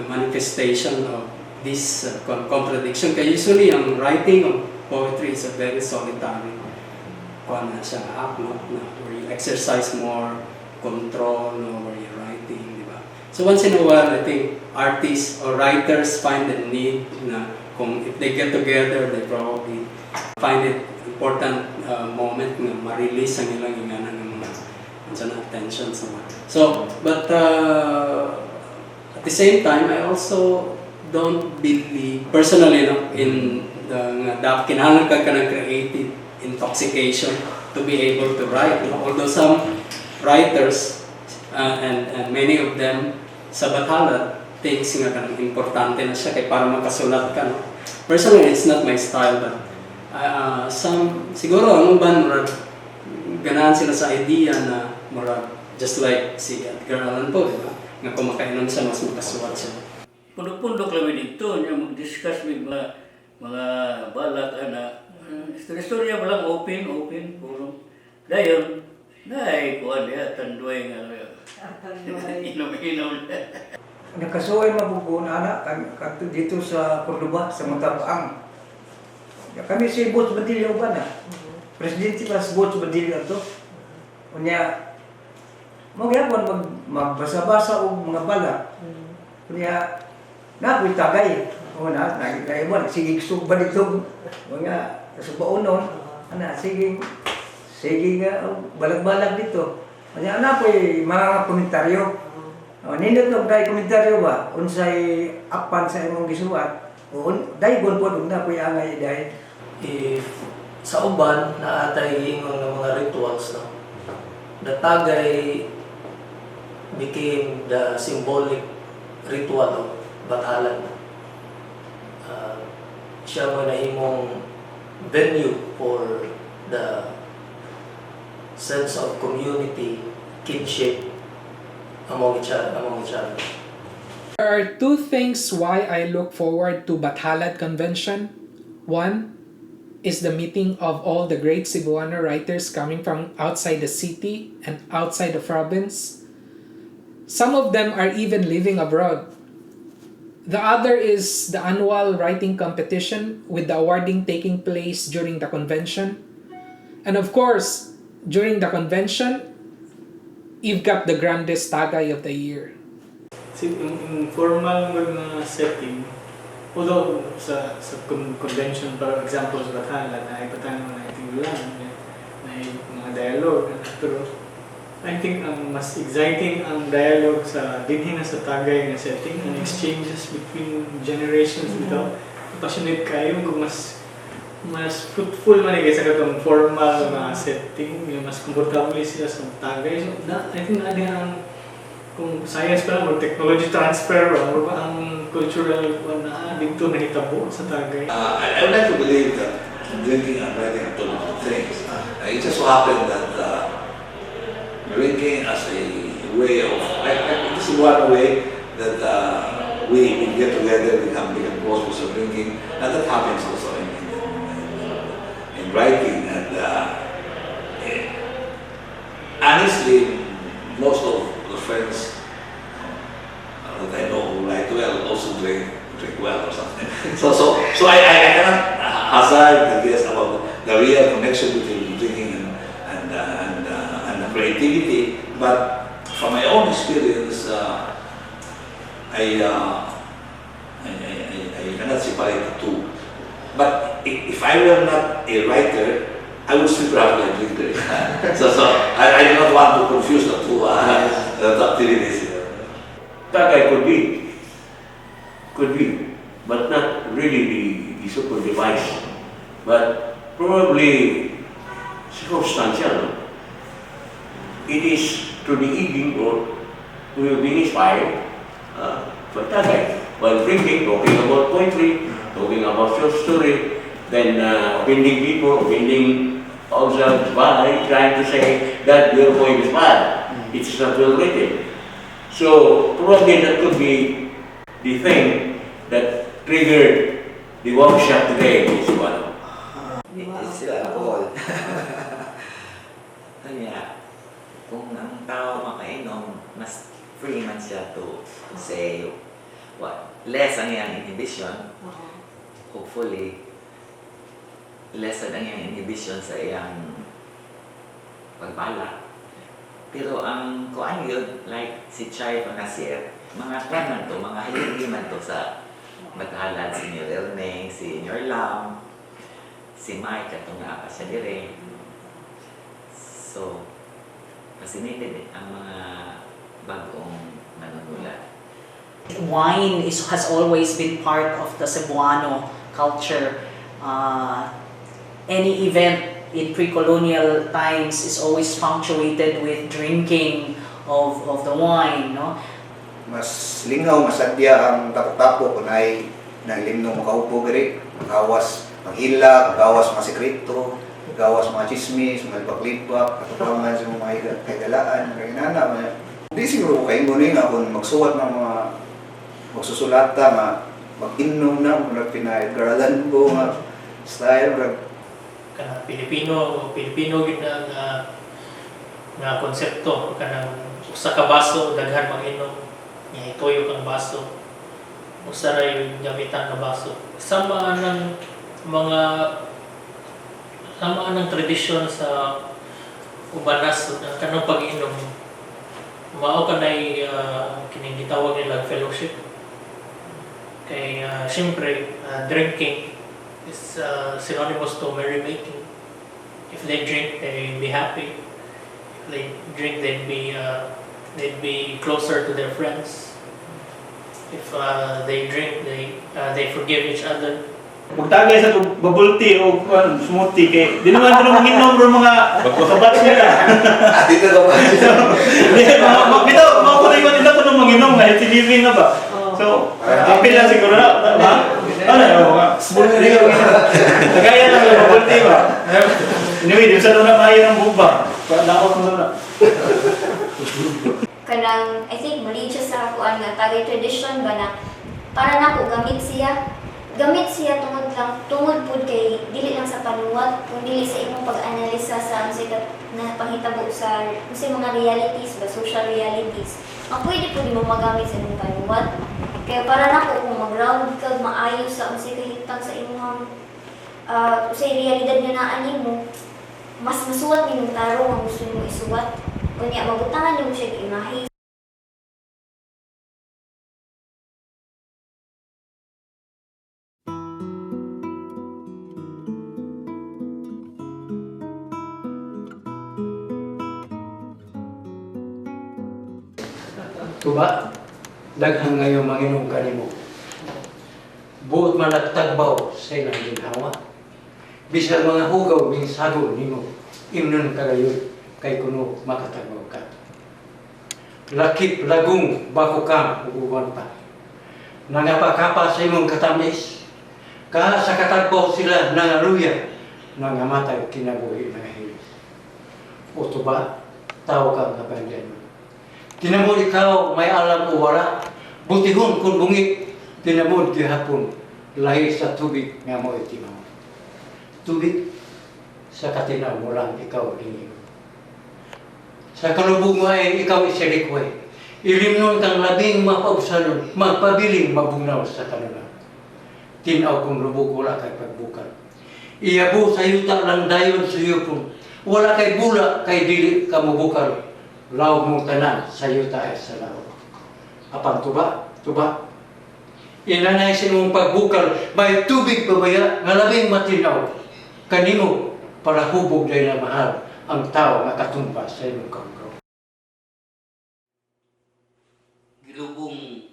[SPEAKER 11] manifestation of this contradiction. Kaya usually ang writing of poetry is a very solitary na siyang act, no? Where you exercise more control over your writing, di ba? So once in a while, I think artists or writers find the need na kung if they get together, they probably find it important moment na ma-release ang ilang ingana ng mga tensions. So, but at the same time, I also don't believe personally, no, in the kinahanglan ka ng creative intoxication to be able to write, you know? Although some writers and many of them sa Batalan thinks nga kanang importante na siya kay para makasulat ka, no? Personally, it's not my style, but some siguro ang uban murag ganahan sila sa idea na murag just like si Edgar Allan Poe, diba? Nga kumakainom siya mas makasulat siya.
[SPEAKER 4] Pundok-pundok lang dito niya mag-discuss with mga balak na istorya ba lang open puro. Dayon nay kuan dia tanduay nga inom-inom.
[SPEAKER 5] Nakasuoy mabubuon anak kadto dito sa Cordoba sa Matabaang. Kami si Bots Badillo ba na? Presidente pa si Bots Badillo to. Unya mo gyapon magbasa-basa og mga bala. Unya nakoy tagay. O na mo sigigsug ba dito mga kasubaunon ana sige nga balag-balag dito. Unya ana po'y mga komentaryo. Nindot og dai komentaryo ba unsay apan sa imong gisuat o dai gon pod na po'y angay dai.
[SPEAKER 14] If sa uban na atay ingon ng mga rituals, no, the tagay became the symbolic ritual of Batalan. Siya mo nahimong venue for the sense of community, kinship among each other.
[SPEAKER 7] There are two things why I look forward to Batalan Convention. One is the meeting of all the great Cebuano writers coming from outside the city and outside the province. Some of them are even living abroad. The other is the annual writing competition with the awarding taking place during the convention. And of course, during the convention, you've got the grandest tagay of the year.
[SPEAKER 8] In formal na setting, although sa convention, for example, sa Batalan, ay Batalan na itinulan, may mga dialogue, pero I think ang mas exciting ang dialogue sa dinhi na sa tagay na setting, ang exchanges between generations bitaw. Passionate kayo kung mas mas fruitful man kaysa katong formal na setting, yung mas komportable siya sa tagay. So, I think na ang kung science pa lang, or technology transfer, or ba ang cultural na dito nahitabo sa tagay.
[SPEAKER 16] I would like to believe that drinking and writing are two different things. It just so happened that drinking as a way of, this is one way that we get together, become close with drinking, and that happens also in writing. And honestly, most of the friends that I know who write well also drink well or something. So I cannot hazard the guess about the real connection between drinking and creativity. But from my own experience, I cannot separate the two. But if I were not a writer, I would still probably a drinker. So I do not want to confuse the two activities.
[SPEAKER 3] Tagay could be, but not really the so-called device, but probably circumstantial. It is through the evening or we will be inspired for Tagay. While drinking, talking about poetry, talking about short story, then offending people, offending ourselves by trying to say that your poem is bad. It's not well written. So probably that could be the thing that triggered the workshop today in Cebuano.
[SPEAKER 10] It's alcohol. Kanya, kung ang tao makainom, mas free man siya to say what less ang iyang inhibition. Hopefully, less ang iyang inhibition sa iyang pagbalak. Pero ang kuan yun, like si Chay Panasier, mga kwan man to, mga hindi man to sa Batahalan, si Erneng, si Lam, si Mike, katong nga pa siya dire. So, fascinated ang mga bagong manunulat.
[SPEAKER 13] Wine has always been part of the Cebuano culture. Any event in pre-colonial times is always punctuated with drinking of the wine, no?
[SPEAKER 17] Mas lingaw, masadya ang tapo-tapo kung ay naglimno mo kaupo gari, gawas panghila, gawas mga sekreto, gawas mga chismis, mga lipak-lipak, katupangan sa mga kagalaan, kaya nana. Hindi siguro kayo muna nga kung magsuwat ng mga magsusulata, mag-inom na, mga pinag-garalan ko, mga style,
[SPEAKER 18] kanang Pilipino gid nga konsepto kanang usa ka baso daghan mag-inom nya itoyo kang baso usa ra yung gamitan nga baso sama ng tradisyon sa ubanas kanang pag-inom mao kanay kining gitawag nila fellowship kay syempre drinking is synonymous to merrymaking. If they drink, they'd be happy. If they drink, they'd be closer to their friends. If they drink, they forgive each other.
[SPEAKER 12] Magtagay sa bubble tea o smoothie kay di naman ito mag-inom bro mga kabats nila.
[SPEAKER 16] Dito ka ba?
[SPEAKER 12] Bitaw, makukunin ko nila ito mag-inom na healthy living na ba? So, apil lang siguro na. Ano yung smoothie ka? Tagaya lang yung bubble tea ba? Anyway, di sa doon na maayon ng bubba. Lakot mo doon na.
[SPEAKER 19] Kanang, I think, religious sa kuan nga, tagay tradition ba na, para na ko gamit siya tungod pud kay dili lang sa panuwat kundi sa imong pag-analisa sa na panghitabo sa mga realities ba social realities ang pwede pud mo magamit sa imong panuwat kaya para nako kung mag-ground ka maayo sa unsay kahitang sa imong usay realidad nga naa nimo mas masuwat nimong tarong ang gusto nimo isuwat unya mabutangan nimo siya imahe.
[SPEAKER 2] Tuba, daghang ngayon manginom kanimo. Buot man nagtagbaw sa ilang ginhawa. Bisa mga hugaw ning sago nimo imnon kagayon kay kuno makatagaw ka. Lakip lagong bako ka uwan pa. Nangapakapa sa imong katamis. Ka sa katagbaw sila nangaluya nangamatay kinabuhi na hilis. O tuba, tao ka kapandian mo. Tinamod ikaw may alam o wala. Butihon kung bungit. Tinamod gihapon lahi sa tubig nga mo itimaw. Tubig sa katinaw mo lang ikaw din. Sa kalubog mo ay ikaw isilikway. Ilimnon kang labing mapausanon, magpabiling mabunaw sa kanila. Tinaw kung lubog wala kay pagbukal. Iyabu sa yuta lang dayon sa yupon. Wala kay bula kay dili ka mabukal. Law mong tanan sa yuta ay sa law. Apan tuba, tuba. Inanay sa imong pagbukal, may tubig pabaya nga labing matinaw. Kanimo para hubog dahil na mahal ang tao na katumba sa imong kangkaw.
[SPEAKER 4] Gilubong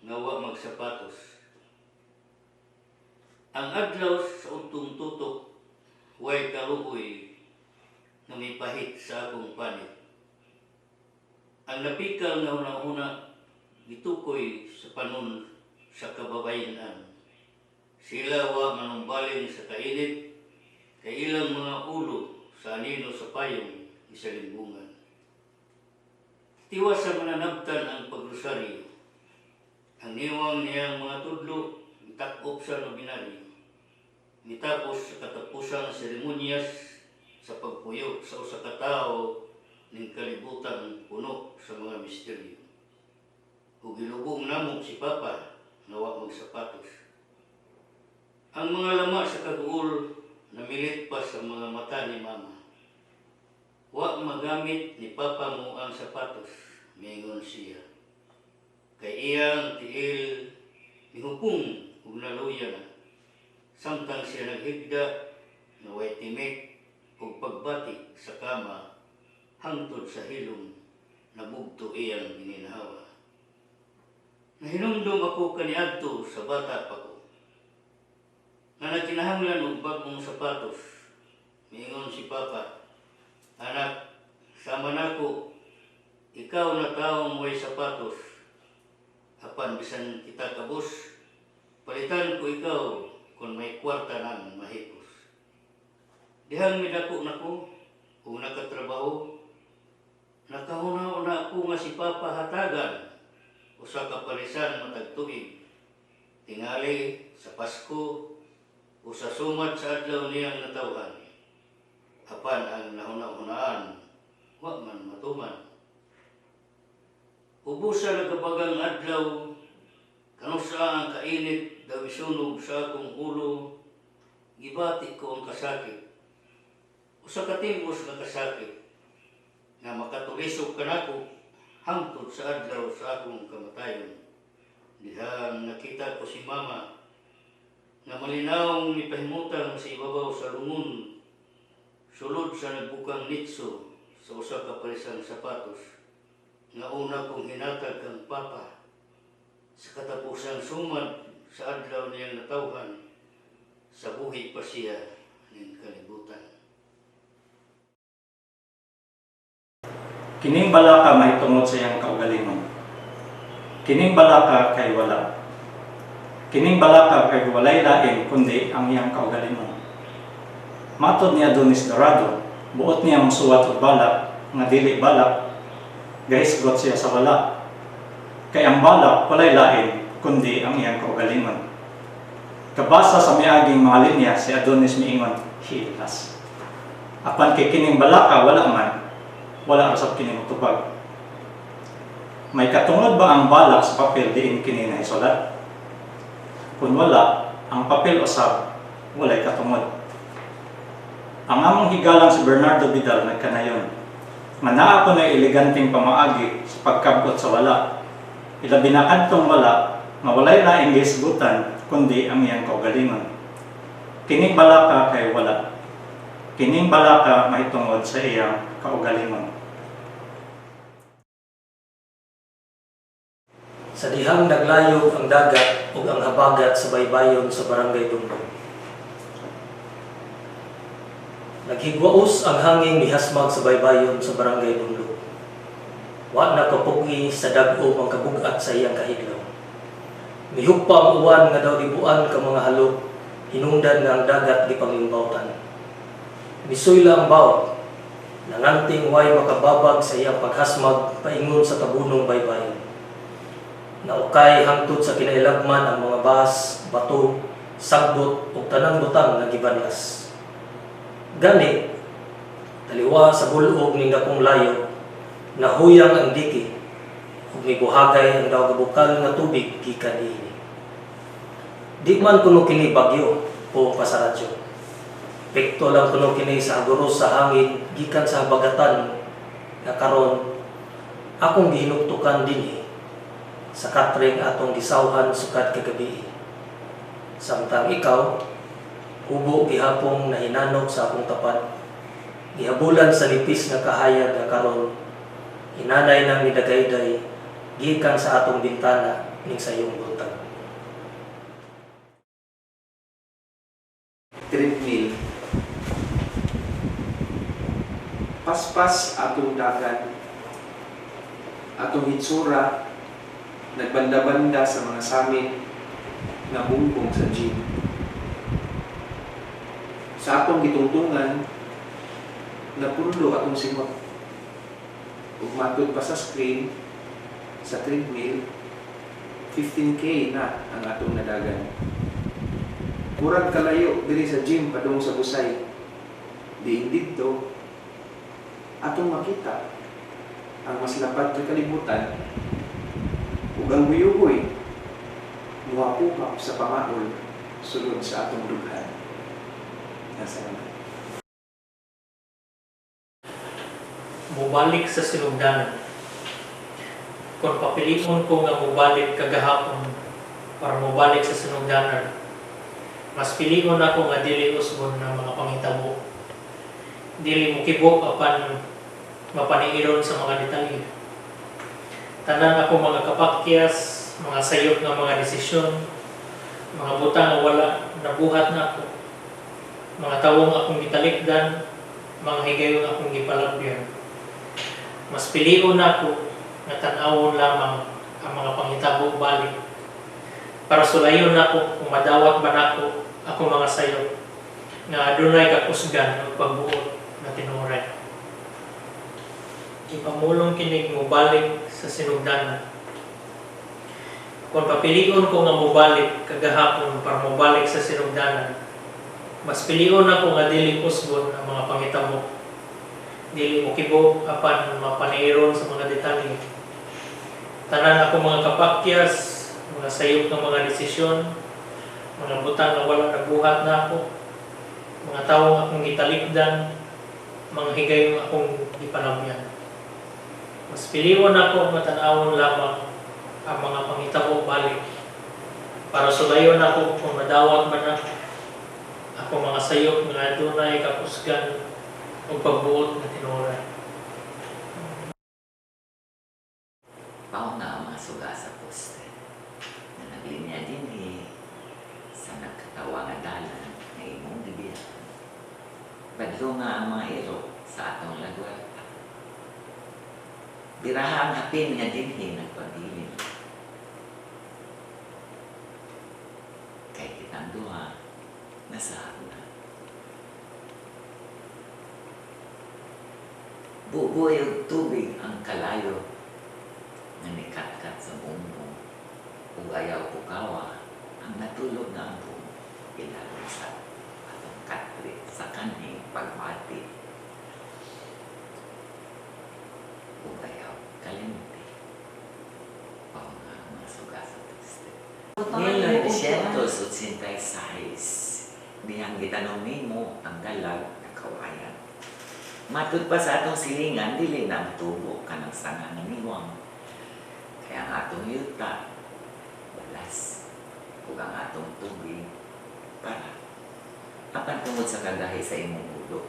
[SPEAKER 4] nawa magsapatos. Ang adlaw sa untong tutok, way kaluoy na may pahit sa akong panit. Ang napikal na una-una, gitukoy sa panon sa kababayanan. Sila wa manumbalin sa kainit, kay ilang mga ulo sa anino sa payong isalimbungan. Tiwas sa mananabtan ang pagrosaryo. Ang niwang niyang mga tudlo, itakop sa nobinaryo. Nitapos sa katapusang seremonyas sa pagpuyo sa usa ka tawo ning kalibutan puno sa mga misteryo. Ug gilubong namo si Papa nawa magsapatos. Ang mga lama sa kaduol namilit pa sa mga mata ni Mama. Wa magamit ni Papa mo ang sapatos, mingon siya. Kay iyang tiil mihupong ug naluya na. Samtang siya naghigda na way timik ug pagbati sa kama hangtod sa hilom nabugto iyang gininhawa. Nahinumdum ako kaniadto sa bata pa ko. Nga nagkinahanglan og bagong sapatos, miingon si Papa, anak, sama nako, ikaw na taong way sapatos. Apan bisan kita kabus, palitan ko ikaw kung may kwarta nang mahipos. Dihang midako nako, kung nakatrabaho, nakahunaw na ako nga si Papa hatagan, usa ka palisan matag tuig. Tingali sa Pasko o sa sumat sa adlaw niyang natawhan. Apan ang nahuna-hunaan, wa man matuman. Ubusa nagabagang adlaw, kanusa ang kainit daw isunog sa akong ulo, gibati ko ang kasakit. Usa ka timbos nga kasakit, nga makatulisog ka nako, hangtod sa adlaw sa akong kamatayon. Dihang nakita ko si Mama na malinaw mipahimutan sa ibabaw sa lungon, sulod sa nagbukang nitso sa usa ka palisang sapatos, nga una kong hinatag ang Papa sa katapusang sumad sa adlaw niyang natawhan, sa buhi pa siya ng kalibutan.
[SPEAKER 15] Kining balaka mahitungod sa iyang kaugalingon. Kining balaka kay wala. Kining balaka kay walay lain kundi ang iyang kaugalingon. Matod ni Adonis Dorado, buot niya musuwat og balak nga dili balak, gahisgot siya sa wala. Kay ang balak walay lain kundi ang iyang kaugalingon. Kabasa sa miaging mga linya si Adonis miingon, hilas. Apan kay kining balaka wala man, wala rasab kining tubag. May katungod ba ang balak sa papel diin kini na isulat? Kung wala, ang papel usab walay katungod. Ang among higalang si Bernardo Vidal nagkanayon. Manaa ko na eleganteng pamaagi sa pagkabot sa wala. Ilabi na kadtong wala, mawalay laing gihisgutan kundi ang iyang kaugalingon. Kining balaka kay wala. Kining balaka mahitungod sa iyang kaugalingon.
[SPEAKER 14] Sa dihang naglayo ang dagat ug ang habagat sa baybayon sa Barangay Dungdong. Naghigwaos ang hangin mihasmag sa baybayon sa barangay Bunlo. Wa na kapugi sa dag-o ang kabugat sa iyang kahiglaw. Mihugpa ang uwan nga daw ribuan ka mga halok, hinungdan nga ang dagat di pangimbawtan. Misuyla ang bawat, nanganting way makababag sa iyang paghasmag paingon sa tabunong baybayon. Naukay hangtod sa kinailagman ang mga bahas, bato, sagbot ug tanang butang nga gibanlas. Gani, taliwa sa bulog ning dakong layo, nahuyang ang diki ug miguhagay ang daw kabukal nga tubig gikan niini. Di man kuno kini bagyo o pasaradyo. Pekto lang kuno kini sa aguros sa hangin gikan sa habagatan nga karon akong gihinuktukan dinhi sa katring atong gisawhan sukad kagabi. Samtang ikaw hubo gihapong nahinanok sa akong tapat, gihabulan sa nipis nga kahayag nga karon hinanay nang nidagayday gikan sa atong bintana ning sayong buntag.
[SPEAKER 9] Treadmill. Paspas atong dagan, atong hitsura, nagbanda-banda sa mga samin na bumbong sa gym. Sa atong gitungtungan, napulo atong simot. Ug matod pa sa screen, sa treadmill, 15K na ang atong nadagan. Murag kalayo diri sa gym padung sa Busay. Diin didto atong makita ang mas lapad nga kalibutan ug ang buyugoy muhapukap sa pamaol sulod sa atong dughan. Salamat.
[SPEAKER 18] Mubalik sa sinugdanan. Kung papiliton ko nga mubalik kagahapon para mubalik sa sinugdanan, mas pilion ako nga dili usbon ng mga pangitabo. Dili mo kibok apan mapaniiron sa mga detalye. Tanan ako mga kapakyas, mga sayop nga mga desisyon, mga butang nga wala nabuhat na ako, mga tawong akong gitalikdan, mga higayon akong gipalabyan. Mas pilion ako nga tan-awon lamang ang mga pangitabo balik para sulayon ako kung madawat ba nako ako mga sayop nga adunay kakusgan o pagbuot na tinuray. Ipamulong kinig mo balik sa sinugdanan. Kung papilion ko nga mubalik kagahapon para mubalik sa sinugdanan, mas pilion ako nga dili usbon ang mga pangitabo. Dili mo kibo apan mapaniiron sa mga detalye. Tanan ako mga kapakyas, mga sayop ng mga desisyon, mga butang na walang nabuhat na ako, mga tawong akong gitalikdan, mga higayong akong gipanabyan. Mas piliwan ako matanawon lamang ang mga pangitabo balik para sulayon ako kung madawat man ako mga sayop nga adunay kakusgan o pagbuot na tinuray.
[SPEAKER 10] Pao na ang mga suga sa poste na naglinya din sa nagkatawa nga dalan na imong gibiyan. Badlo nga ang mga iro sa atong lagwat. Biraha ang hapin nga din nagpabilin. Kay kitang duha, nasahag na. Bubuhay og tubig ang kalayo nga nikatkat sa bumbong ug ayaw pukawa ang natulog na ang buong ilalong sa atong katri sa kaning pagbati ug ayaw kalimti o nga mga suga sa piste. 1986 dihang gitanong nimo ang dalag na kawayan. Matud pa sa atong silingan, dili na tubo ka ng sanga ng niwang. Kaya ang atong yuta, balas, ug ang atong tubig, para. Apan tungod sa kagahi sa imong ulo,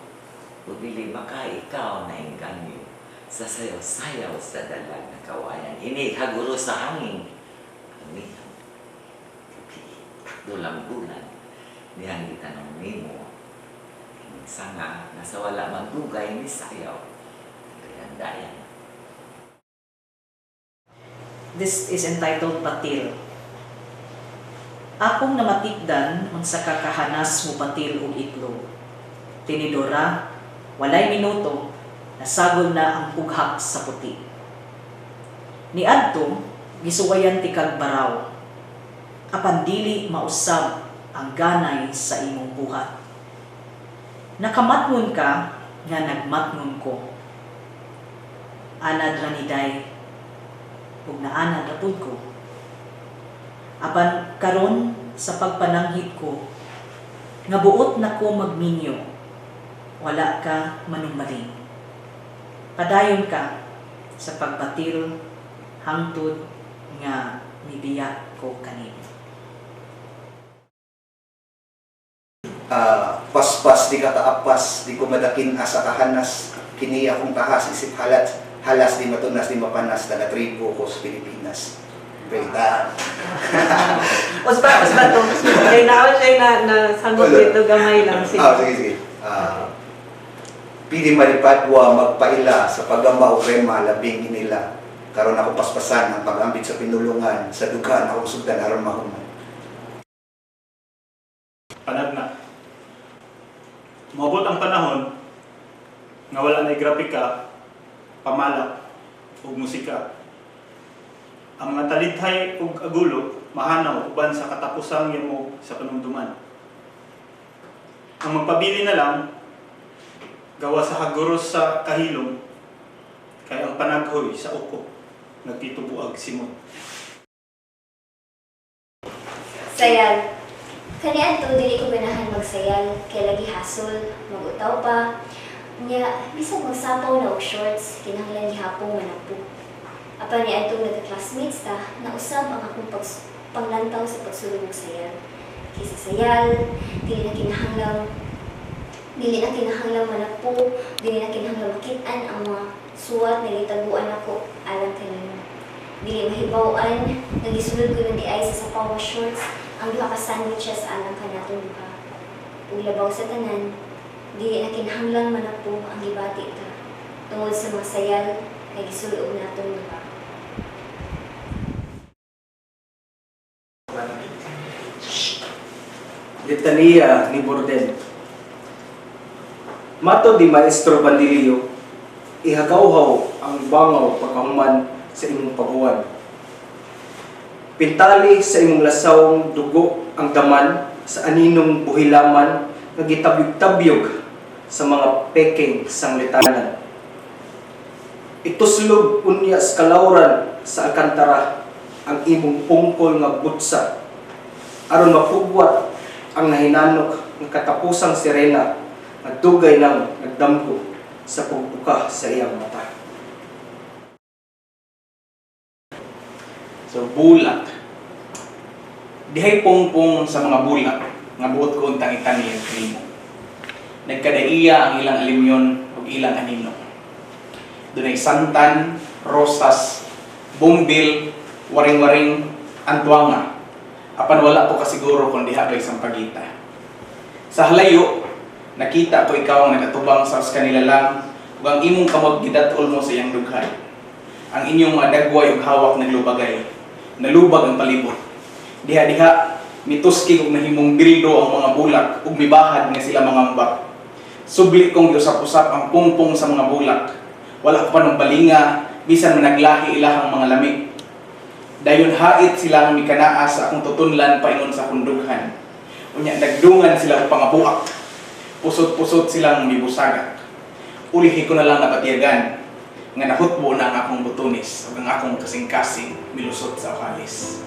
[SPEAKER 10] ug dili maka ikaw na engganyo sa sayaw-sayaw sa dalag na kawayan. Ini haguro sa hangin. Amihan, dulang bulan, dihang gitanong nimo, sanga na sa wala magdugay ni sayaw. Kaya dayan.
[SPEAKER 13] This is entitled Batil. Akong namatikdan unsa kakahanas mo batil og itlog. Tinidora, walay minuto, nasagol na ang pughak sa puti. Niadto, gisuwayan ti kag baraw. Apan dili mausab ang ganay sa imong buhat. Nakamatngon ka nga nagmatngon ko. Anad ra ni day ug naanad ra pud ko. Apan karon sa pagpananghid ko nga buot na ko magminyo, wala ka manumbaling. Padayon ka sa pagbatil hangtod nga mibiyak ko kanimo.
[SPEAKER 17] Paspas di kataapas, di ko madakin asa kahanas, kini akong tahas isip halas di matunas di mapanas, taga-tribo ko sa Pilipinas. Benta.
[SPEAKER 2] Usba to. Kaya naon siya na sagot dito gamay lang.
[SPEAKER 17] Sige. Pili maripadwa magpaila sa pagamba o krema labing inila. Karon ako paspasan ang pag-ambit sa pinulungan, sa dugaan akong sugdan aron mahuman.
[SPEAKER 12] Panag na. Maabot ang panahon nga wala na grafika, pamalak, ug musika. Ang mga talidhay ug agulo mahanaw uban sa katapusang yamo sa panumduman. Ang magpabili na lang gawa sa haguros sa kahilom kay ang panaghoy sa uko nagtitubuag simon.
[SPEAKER 19] Sayal. Kanian to, dili ko ganahan magsayal, kay lagi hasol, magutaw pa. Nya, bisag magsapaw na og shorts, kinahanglan gihapon managpo. Apan ni atong nagka-classmates ta, nausab ang akong panglantaw sa pagsulong og sayal. Kaysa sayal, dili na kinahanglan managpo, dili na kinahanglan makit-an ang mga suwat na gitaguan ako alang kanino. Dili mahibaw-an, nagisulod ko ng di ay sa sapaw nga shorts, ang duha ka sandwiches alang kanatong duha. Ug labaw sa tanan, dili na kinahanglan managpo ang gibati ta tungod sa mga sayal kay gisulog natong duha.
[SPEAKER 14] Litania ni Borden. Mato di Maestro Bandilio, ihagawhaw ang bangaw pagkahuman sa imong paghuwan. Pintali sa imong lasawng dugo ang daman sa aninong buhilaman nga gitabyog-tabyog sa mga peking sanglitanan. Ituslog unya sa kalawran sa alkantara ang imong pungkol nga butsa aron mapugwat ang nahinanok ng katapusang sirena nga dugay nang nagdamgo sa pagbuka sa iyang mata.
[SPEAKER 20] So, bulak. Dihay pongpong sa mga bulak nga buot ko untang itani ang klimo. Nagkadaiya ang ilang alimyon o ilang anino. Dunay santan, rosas, bumbil, waring-waring, antwanga. Apan wala ko kasiguro kung diha kay sampagita. Sa halayo, nakita ko ikaw ang nagatubang sa kanila lang ug ang imong kamot gidatol mo sa iyang dughay. Ang inyong mga dagway ug hawak naglubagay. Nalubag ang palibot. Diha-diha, mituski ug nahimong bildo ang mga bulak ug mibahad nga sila mangambak. Subli kong giusap-usap ang pungpong sa mga bulak. Wala ko pa ng balinga, bisan managlahi ilahang mga lamig. Dayon hait sila ang mikanaa sa akong tutunlan paingon sa kundughan. Unya nagdungan sila og pangabuak. Pusot-pusot silang mibusagak. Ulihi ko na lang napatiyagan nga nahutbo na ang akong butunis ug ang akong kasing-kasing milusot sa okalis.